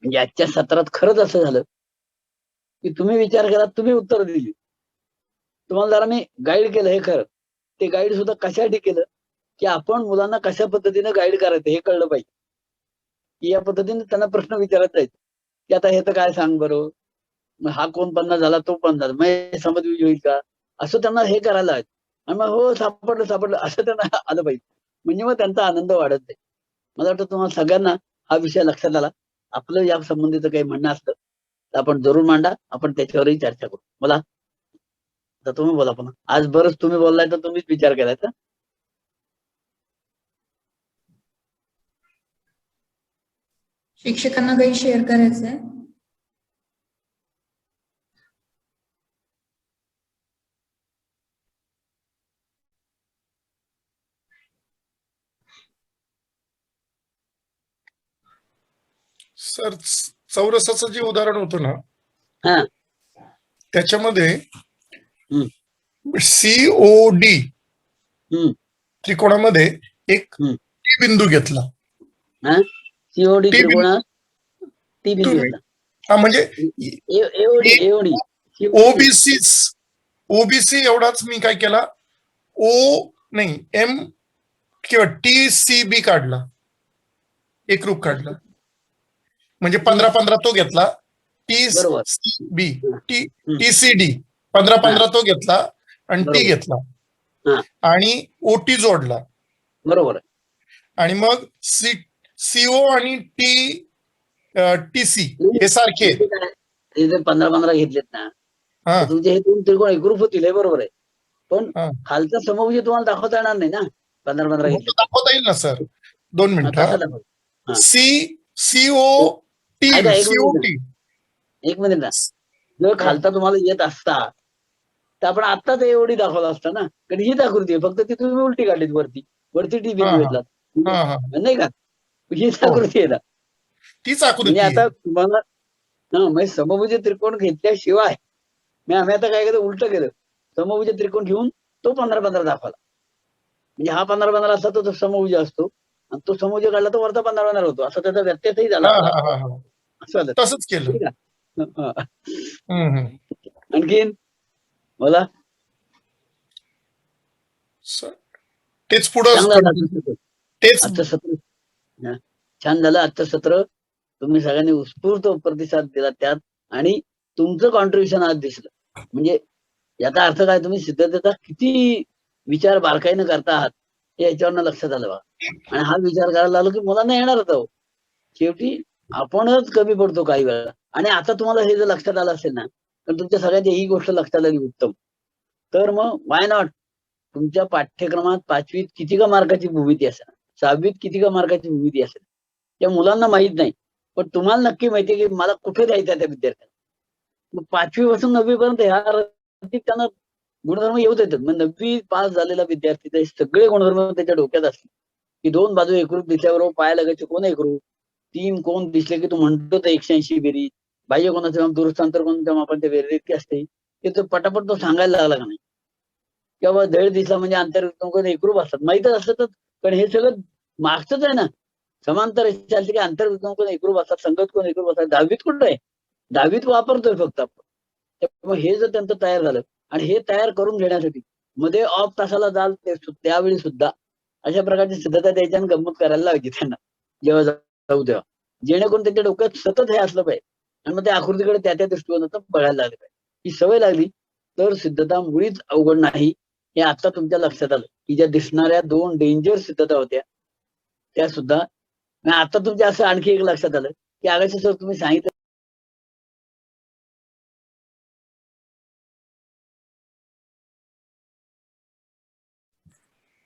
म्हणजे आजच्या सत्रात खरंच असं झालं की तुम्ही विचार केलात, तुम्ही उत्तर दिली. तुम्हाला जरा मी गाईड केलं हे खरं. ते गाईड सुद्धा कशासाठी केलं की आपण मुलांना कशा पद्धतीने गाईड करायचं हे कळलं पाहिजे. की या पद्धतीने त्यांना प्रश्न विचारत जायचे की आता हे तर काय सांग बरं, हा कोण 50 झाला तो 50, मग समज होईल का, असं त्यांना हे करायला हवं. आणि मग हो सापडलं असं त्यांना आलं पाहिजे. म्हणजे मग त्यांचा आनंद वाढत जाईल. मला वाटतं तुम्हाला सगळ्यांना हा विषय लक्षात आला. आपलं या संबंधीचं काही म्हणणं असतं तर आपण जरूर मांडा, आपण त्याच्यावरही चर्चा करू. मला तर तुम्ही बोला पुन्हा. आज बरंच तुम्ही बोललाय तर तुम्हीच विचार केलाय का. शिक्षकांना काही शेअर करायचंय. सर चौरसाचं जे उदाहरण होतं ना हा. त्याच्यामध्ये हम्म. COD हम्म. त्रिकोणामध्ये एक हम्म. T बिंदू घेतला. COD टी त्रिकोणात टी बिंदू तुम्ही घेतला. म्हणजे एओडी ओबीसी एवढाच मी काय केला, ओ नाही M किंवा TCB काढला, एकरूप काढला. म्हणजे 15-15 तो घेतला, बरोबर. TCB हं. TCD 15-15 तो घेतला आणि T बरोबर. घेतला हा. आणि OT जोडला बरोबर. आणि मग CO आणि TC हे सारखे आहेत. हे जर 15-15 घेतलेत ना, हा तर तुमचे हे 2 त्रिकोण एकरूप होतील, हे बरोबर आहे. पण हा खालचा समभुज तुम्हाला दाखवता येणार नाही ना 15-15 मग घेतले. तो दाखवता येईल ना सर, 2 मिनिटं. कसं दाखवत? हा. COT ऐका, एक मिनिट. COT एक मिनिट ना, जर खालचा तुम्हाला येत असता तर आपण आत्ताच एवढी दाखवला असता ना, कारण ही आकृती आहे, फक्त ती तुम्ही उलटी काढलीत वरती टी बिंदू हा, घेतला हा हा नाही का, हीच हो. आकृती आहे ना. तीच म्हणजे आकृती आता आहे. तुम्हाला म्हणजे समभुज त्रिकोण घेतल्याशिवाय आम्ही आता काय केलं, उलट केलं. समभुज त्रिकोण घेऊन तो 15-15 दाखवला. म्हणजे हा 15-15 असता तो समभुज असतो आणि तो समभुज काढला तो वरचा 15-15 होतो, असं त्याचा व्यत्ययही झाला. असं झालं. तसंच केलं. ठीक आहे. हम्म. आणखीन मला तेच पुढं तेच आजचं सत्र छान झालं. आजचं सत्र तुम्ही सगळ्यांनी उत्स्फूर्त प्रतिसाद दिला त्यात, आणि तुमचं कॉन्ट्रीब्युशन आज दिसलं. म्हणजे याचा अर्थ काय, तुम्ही सिद्धतेचा किती विचार बारकाईनं करता आहात हे याच्यावरनं लक्षात आलं बघा. आणि हा विचार करायला लागलो की मुलांना येणार होतं. शेवटी आपणच कमी पडतो काही वेळा. आणि आता तुम्हाला हे जर लक्षात आलं असेल ना, तर तुमच्या सगळ्यांची ही गोष्ट लक्षात आली उत्तम. तर मग वाय नॉट, तुमच्या पाठ्यक्रमात 5वीत किती का मार्काची भूमिती असेल, 6वीत किती का मार्काची भूमिती असेल, त्या मुलांना माहित नाही, पण तुम्हाला नक्की माहितीये की मला कुठे द्यायचं त्या विद्यार्थ्यांना. मग 5वी पासून 9वी पर्यंत ह्या त्यांना गुणधर्म येऊच येतात. मग 9वी पास झालेला विद्यार्थी सगळे गुणधर्म त्याच्या डोक्यात असतील की 2 बाजू एकरूप दिसल्याबरोबर पाया लागायचे कोण एकरूप, 3 कोण दिसले की तू म्हणतो तर 180 बेरीज, बाह्य कोणाचं दुरस्थांतर कोणाच्या मापांच्या बेरीज इतकी असते, ते तो पटापट तो सांगायला लागला का नाही. किंवा धड दिसला म्हणजे आंतरविकृत एकरूप असतात, माहीतच असतं तर, पण हे सगळं मागचंच आहे ना. समांतर चालते की आंतरविकृत एकरूप असतात, संगत कोण एकरूप असतात. 10वीत कुठं आहे, 10वीत वापरतोय फक्त आपण. त्यामुळे हे जर त्यांचं तयार झालं, आणि हे तयार करून घेण्यासाठी मध्ये ऑफ तासाला जाल त्यावेळी सुद्धा अशा प्रकारची सिद्धता द्यायची आणि गंमत करायला लावायची त्यांना जेव्हा जाऊ तेव्हा, जेणेकरून त्यांच्या डोक्यात सतत हे असलं पाहिजे. आणि मग त्या आकृतीकडे त्या दृष्टिकोनातून बघायला लागले पाहिजे. ही सवय लागली तर सिद्धता मुळीच अवघड नाही. हे आता तुमच्या लक्षात आलं की ज्या दिसणाऱ्या 2 डेंजर सिद्धता होत्या त्या सुद्धा आता तुमच्या असं आणखी एक लक्षात आलं की आगाशी सर तुम्ही सांगितलं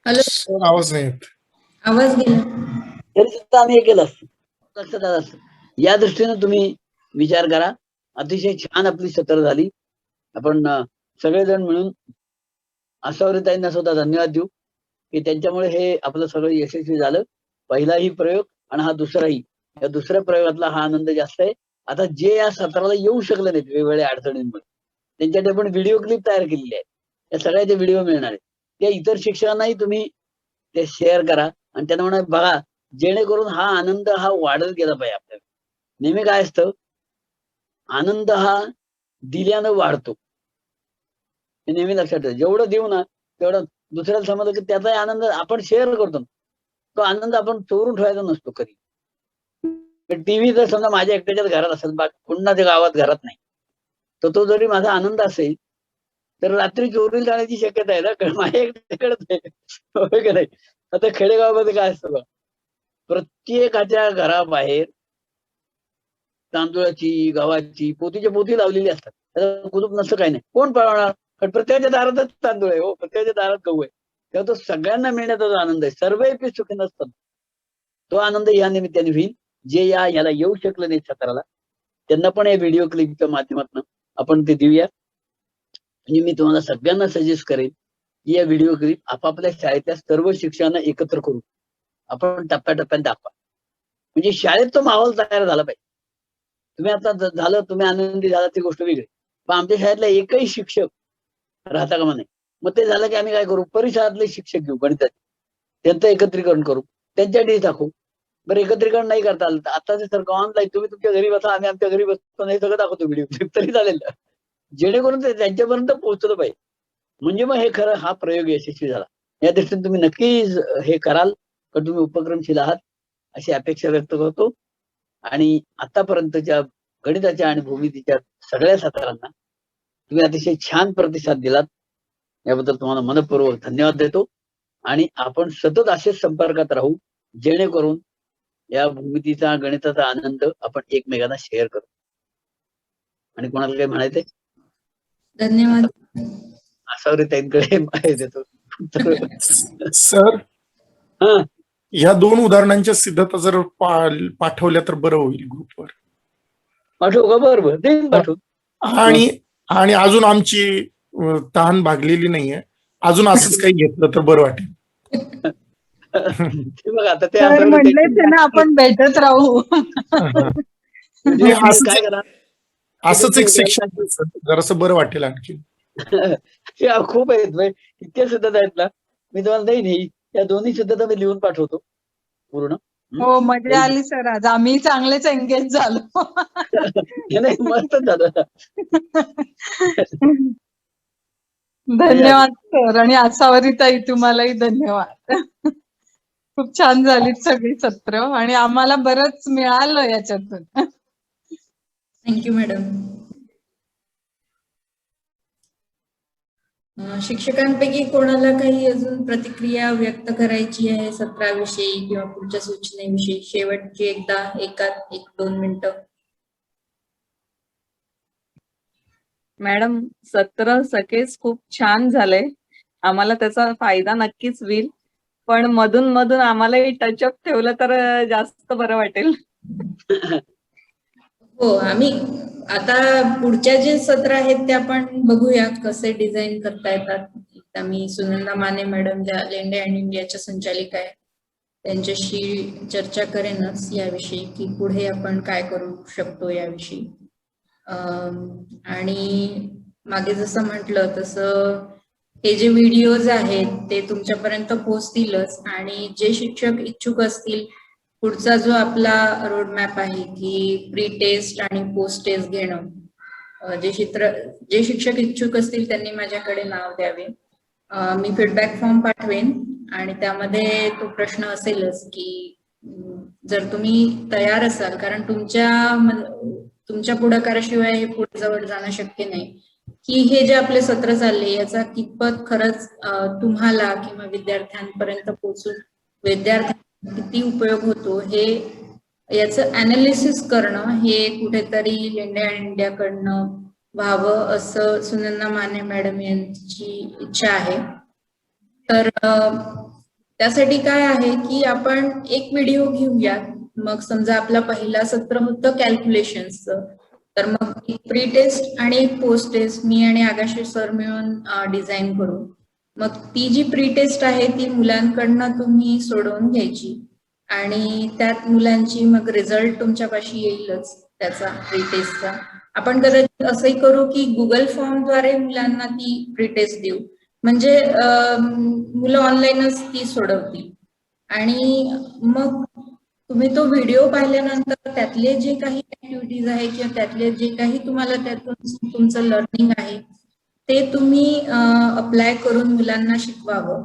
हॅलो, आवाज नाही येत. आवाज गेला. तरी सुद्धा आम्ही हे केलं असतं, लक्षात आलं असतं. या दृष्टीने तुम्ही विचार करा. अतिशय छान आपली सत्र झाली. आपण सगळेजण मिळून आशावरीताईंना सुद्धा धन्यवाद देऊ की त्यांच्यामुळे हे आपलं सगळं यशस्वी झालं. पहिलाही प्रयोग आणि हा दुसराही, या दुसऱ्या प्रयोगातला हा आनंद जास्त आहे. आता जे या सत्राला येऊ शकले नाहीत वेगवेगळ्या अडचणींमुळे, त्यांच्यासाठी आपण व्हिडिओ क्लिप तयार केलेली आहे. त्या सगळ्याचे व्हिडिओ मिळणार आहेत. त्या इतर शिक्षकांनाही तुम्ही ते शेअर करा आणि त्यांना म्हणा बघा, जेणेकरून हा आनंद हा वाढत गेला पाहिजे. आपल्याला नेहमी काय असतं, आनंद हा दिल्यानं वाढतो. हे नेहमी लक्षात ठेवा. जेवढं देऊ ना तेवढं दुसऱ्याला समजलं की त्याचाही आनंद आपण शेअर करतो. तो आनंद आपण चोरून ठेवायचा नसतो कधी. टीव्ही जर समजा माझ्या एकट्याच्याच घरात असेल, कुणाच्या गावात घरात नाही, तर तो जरी माझा आनंद असेल तर रात्री चोरीला जाण्याची शक्यता आहे ना, कारण माझ्या एकट्याकडेच नाही. आता खेडेगावामध्ये काय असतं बघा, प्रत्येकाच्या घराबाहेर तांदूळाची, गव्हाची, पोतीच्या पोती लावलेली असतात. त्याला कुलूप नसतं काही नाही, कोण पळवणार. पण प्रत्येकाच्या दारातच तांदूळ आहे, हो, प्रत्येकाच्या दारात गहू आहे. तेव्हा तो सगळ्यांना मिळण्याचा जो आनंद आहे, सर्वे सुखी नसतात, तो आनंद या निमित्ताने होईल. जे याला येऊ शकलं नाही सत्राला, त्यांना पण या व्हिडिओ क्लिपच्या माध्यमातून आपण ते देऊया. म्हणजे मी तुम्हाला सगळ्यांना सजेस्ट करेन की या व्हिडिओ क्लिप आपापल्या शाळेतल्या सर्व शिक्षकांना एकत्र करू आपण टप्प्याटप्प्यात दाखवा. म्हणजे शाळेत तो माहोल तयार झाला पाहिजे. तुम्ही आता झालं, तुम्ही आनंदी झाला ती गोष्ट वेगळी, पण आमच्या शाळेतला एकही शिक्षक राहता कामा नाही. मग ते झालं की आम्ही काय करू, परिसरातले शिक्षक घेऊ गणिताचे, त्यांचं एकत्रीकरण करू, त्यांच्या डिश दाखवू. बरं एकत्रीकरण नाही करता आलं तर आता सारखं ऑनलाईन तुम्ही तुमच्या घरी बसा, आम्ही आमच्या घरी बसतो, नाही सगळं दाखवतो व्हिडिओ तरी चालेल, जेणेकरून ते त्यांच्यापर्यंत पोहोचलं पाहिजे. म्हणजे मग हे खरं हा प्रयोग यशस्वी झाला. या दृष्टीने तुम्ही नक्कीच हे कराल, कारण तुम्ही उपक्रमशील आहात अशी अपेक्षा व्यक्त करतो. आणि आतापर्यंतच्या गणिताच्या आणि भूमितीच्या सगळ्या सत्रांना तुम्ही अतिशय छान प्रतिसाद दिलात, याबद्दल तुम्हाला मनपूर्वक धन्यवाद देतो. आणि आपण सतत असेच संपर्कात राहू, जेणेकरून या भूमितीचा गणिताचा आनंद आपण एकमेकांना शेअर करू. आणि कोणाला काही म्हणायचंय? धन्यवाद. आसावरी ताईंकडे देतो. सर, हा, या 2 उदाहरणांच्या सिद्धता जर पाठवल्या तर बरं होईल ग्रुपवर. पाठवू का? बरोबर देईन पाठवू. आणि अजून आमची तहान भागलेली नाहीये, अजून असंच काही घेतलं तर बरं वाटेल. ते बघा आता ते तर म्हणलेच आहे ना आपण भेटत राहू. म्हणजे काय करा, असंच एक सेक्शन जरासं बरं वाटेल आणखी. खूप आहेत इतक्या सिद्धता आहेत ना, मी तुम्हाला नाही या दोन्ही सिद्धता मी लिहून पाठवतो पूर्ण. हो, मजा आली सर, आज आम्ही चांगलेच एंगेज झालो. नाही मस्त झालं. धन्यवाद सर, आणि आसावरी ताई तुम्हालाही धन्यवाद. खूप छान झाली सगळी सत्र आणि आम्हाला बरंच मिळालं याच्यातून. Thank you madam. शिक्षकांपैकी कोणाला काही अजून प्रतिक्रिया व्यक्त करायची आहे सत्राविषयी किंवा पुढच्या सूचनेविषयी? शेवटची एकदा 1-2 मिनिटं. मॅडम, सत्र सगळेच खूप छान झालंय, आम्हाला त्याचा फायदा नक्कीच होईल, पण मधून मधून आम्हालाही टचअप ठेवलं तर जास्त बरं वाटेल. हो, आम्ही आता पुढच्या जे सत्र आहेत ते आपण बघूया कसे डिझाईन करता येतात. एकदा मी सुनंदा माने मॅडम ज्या लेंडे अँड इंडियाच्या संचालिका आहे त्यांच्याशी चर्चा करेनच याविषयी की पुढे आपण काय करू शकतो याविषयी. आणि मागे जसं म्हटलं तसं हे जे व्हिडिओज आहेत ते तुमच्यापर्यंत पोहोचतीलच, आणि जे शिक्षक इच्छुक असतील पुढचा जो आपला रोडमॅप आहे की प्री टेस्ट आणि पोस्ट टेस्ट घेणं, जे शिक्षक इच्छुक असतील त्यांनी माझ्याकडे नाव द्यावे. मी फीडबॅक फॉर्म पाठवेन आणि त्यामध्ये तो प्रश्न असेलच की जर तुम्ही तयार असाल, कारण तुमच्या पुढाकाराशिवाय हे पुढे जवळ जाणं शक्य नाही, की हे जे आपले सत्र चालले याचा कितपत खरंच तुम्हाला किंवा विद्यार्थ्यांपर्यंत पोहोचून विद्यार्थ्यांना किती उपयोग होतो हे याचं अनालिसिस करणं हे कुठेतरी लेंडे अँड इंडियाकडनं व्हावं असं सुनंदा माने मॅडम यांची इच्छा आहे. तर त्यासाठी काय आहे की आपण एक व्हिडिओ घेऊयात. मग समजा आपला पहिला सत्र होतं कॅल्क्युलेशन्सचं, तर मग एक प्री टेस्ट आणि एक पोस्ट टेस्ट मी आणि आगाशे सर मिळून डिझाईन करू. मग ती जी प्री टेस्ट आहे ती मुलांकडनं तुम्ही सोडवून घ्यायची आणि त्यात मुलांची मग रिझल्ट तुमच्यापाशी येईलच त्याचा प्री टेस्टचा. आपण कदाचित असंही करू की गुगल फॉर्मद्वारे मुलांना ती प्री टेस्ट देऊ, म्हणजे मुलं ऑनलाईनच ती सोडवतील. आणि मग तुम्ही तो व्हिडिओ पाहिल्यानंतर त्यातले जे काही ऍक्टिव्हिटीज आहे किंवा त्यातले जे काही तुम्हाला त्यातून तुमचं लर्निंग आहे ते तुम्ही अप्लाय करून मुलांना शिकवावं.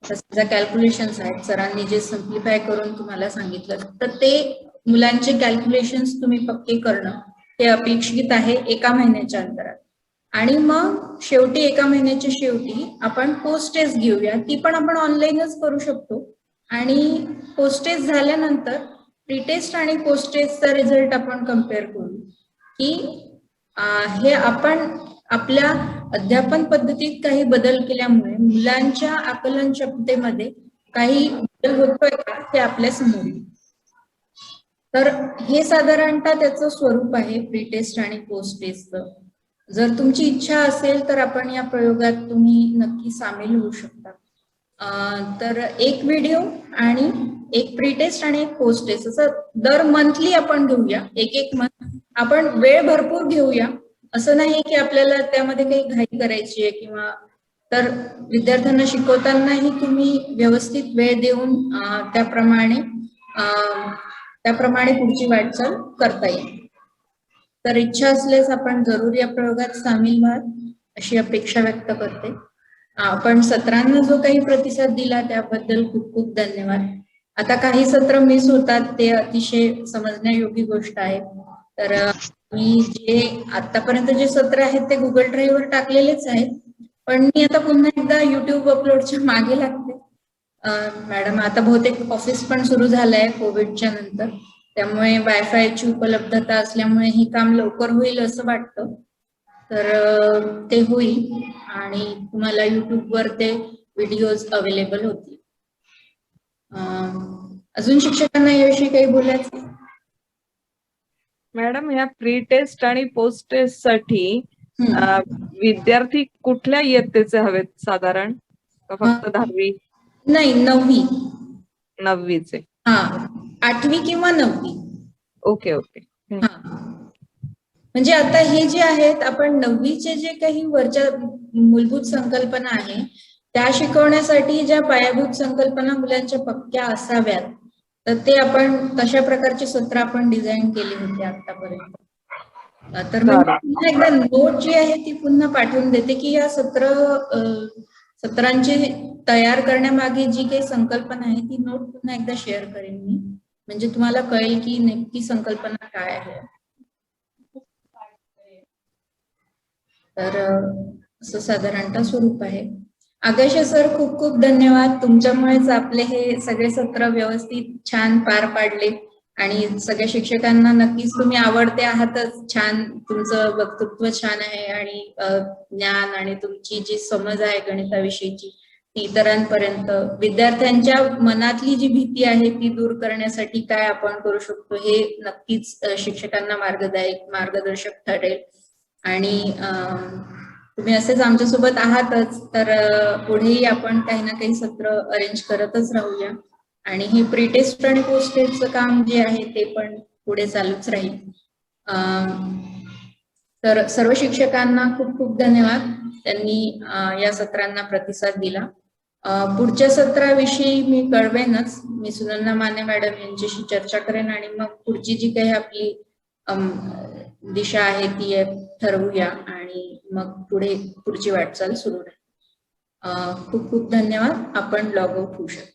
समजा कॅल्क्युलेशन्स आहेत, सरांनी जे सिम्प्लिफाय करून तुम्हाला सांगितलं तर ते मुलांचे कॅल्क्युलेशन्स तुम्ही पक्के करणं हे अपेक्षित आहे 1 महिन्याच्या अंतरात. आणि मग शेवटी 1 महिन्याच्या शेवटी आपण पोस्ट टेस्ट घेऊया, ती पण आपण ऑनलाईनच करू शकतो. आणि पोस्ट टेस्ट झाल्यानंतर प्री टेस्ट आणि पोस्ट टेस्टचा रिझल्ट आपण कम्पेअर करू की हे आपण आपल्या अध्यापन पद्धतीत काही बदल केल्यामुळे मुलांच्या आकलन क्षमतेमध्ये काही बदल होतोय का हे आपल्या समोर येईल. तर हे साधारणतः त्याचं स्वरूप आहे प्री टेस्ट आणि पोस्ट टेस्टचं. जर तुमची इच्छा असेल तर आपण या प्रयोगात तुम्ही नक्की सामील होऊ शकता. तर एक व्हिडिओ आणि एक प्री टेस्ट आणि एक पोस्ट टेस्ट असं दर मंथली आपण घेऊया, एक मंथ आपण वेळ भरपूर घेऊया. असं नाही की आपल्याला त्यामध्ये काही घाई करायची आहे किंवा तर विद्यार्थ्यांना शिकवतानाही तुम्ही व्यवस्थित वेळ देऊन त्याप्रमाणे पुढची वाटचाल करता येईल. तर इच्छा असल्यास आपण जरूर या प्रयोगात सामील व्हाल अशी अपेक्षा व्यक्त करते. आपण सत्रांना जो काही प्रतिसाद दिला त्याबद्दल खूप खूप धन्यवाद. आता काही सत्र मिस होतात ते अतिशय समजण्यायोग्य गोष्ट आहे. तर मी जे आतापर्यंत जे सत्र आहेत ते गुगल ड्राईव्हवर टाकलेलेच आहेत, पण मी आता पुन्हा एकदा युट्यूब अपलोडच्या मागे लागते. मॅडम आता बहुतेक ऑफिस पण सुरू झालंय कोविडच्या नंतर, त्यामुळे वायफायची उपलब्धता असल्यामुळे हे काम लवकर होईल असं वाटतं. तर ते होईल आणि तुम्हाला युट्यूबवर ते व्हिडिओज अवेलेबल होतील. अजून शिक्षकांना याविषयी काही बोलायचं? मॅडम, ह्या प्री टेस्ट आणि पोस्ट टेस्ट साठी विद्यार्थी कुठल्या इयत्तेचे हवेत साधारण? का फक्त 10वी? नाही, 9वी. 9वीचे. हा, 8वी किंवा 9वी. Okay okay. म्हणजे आता हे जे आहेत आपण 9वीचे जे काही वरच्या मूलभूत संकल्पना आहे त्या शिकवण्यासाठी ज्या पायाभूत संकल्पना मुलांच्या पक्क्या असाव्यात, तर ते आपण तशा प्रकारचे सत्र आपण डिझाईन केले होते आतापर्यंत. तर पुन्हा एकदा नोट जी आहे ती पुन्हा पाठवून देते की या सत्रांची तयार करण्यामागे जी काही संकल्पना आहे ती नोट पुन्हा एकदा शेअर करेन मी, म्हणजे तुम्हाला कळेल की नेमकी संकल्पना काय आहे. तर असं साधारणतः स्वरूप आहे. आगाशे सर, खूप खूप धन्यवाद. तुमच्यामुळेच आपले हे सगळे सत्र व्यवस्थित छान पार पाडले आणि सगळ्या शिक्षकांना नक्कीच तुम्ही आवडते आहातच. छान, तुमचं वक्तृत्व छान आहे आणि ज्ञान आणि तुमची जी समज आहे गणिताविषयीची ती इतरांपर्यंत, विद्यार्थ्यांच्या मनातली जी भीती आहे ती दूर करण्यासाठी काय आपण करू शकतो हे नक्कीच शिक्षकांना मार्गदर्शक ठरेल. आणि तुम्ही असेच आमच्यासोबत आहातच, तर पुढेही आपण काही ना काही सत्र अरेंज करतच राहूया आणि हे प्री टेस्ट आणि पोस्ट टेस्टचं काम जे आहे ते पण पुढे चालूच राहील. तर सर्व शिक्षकांना खूप खूप धन्यवाद, त्यांनी या सत्रांना प्रतिसाद दिला. पुढच्या सत्राविषयी मी कळवेनच. मी सुनंदा माने मॅडम यांच्याशी चर्चा करेन आणि मग पुढची जी काही आपली दिशा आहे ती ठरवूया आणि मग पुढची वाटचाल सुरू राहील. खूप खूप धन्यवाद. आपण लॉग आउट होऊ शकतो.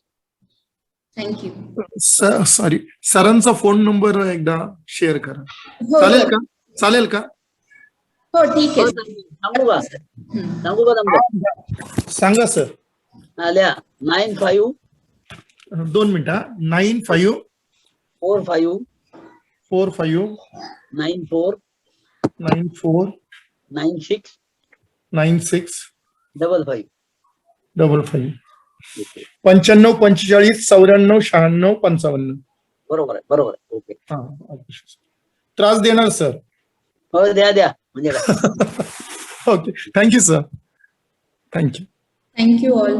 थँक्यू. सॉरी, सरांचा फोन नंबर एकदा शेअर करा. हो चालेल का? हो, ठीक आहे. सांगू का नंबर? सांगा सर. आल्या 95 2 मिनिटं. 95 45 45 94 94 96 96 55 55 95 45 94 96 55. बरोबर आहे. ओके. त्रास देणार सर? हो, द्या म्हणजे काय. Okay, thank you sir. Thank you thank you all.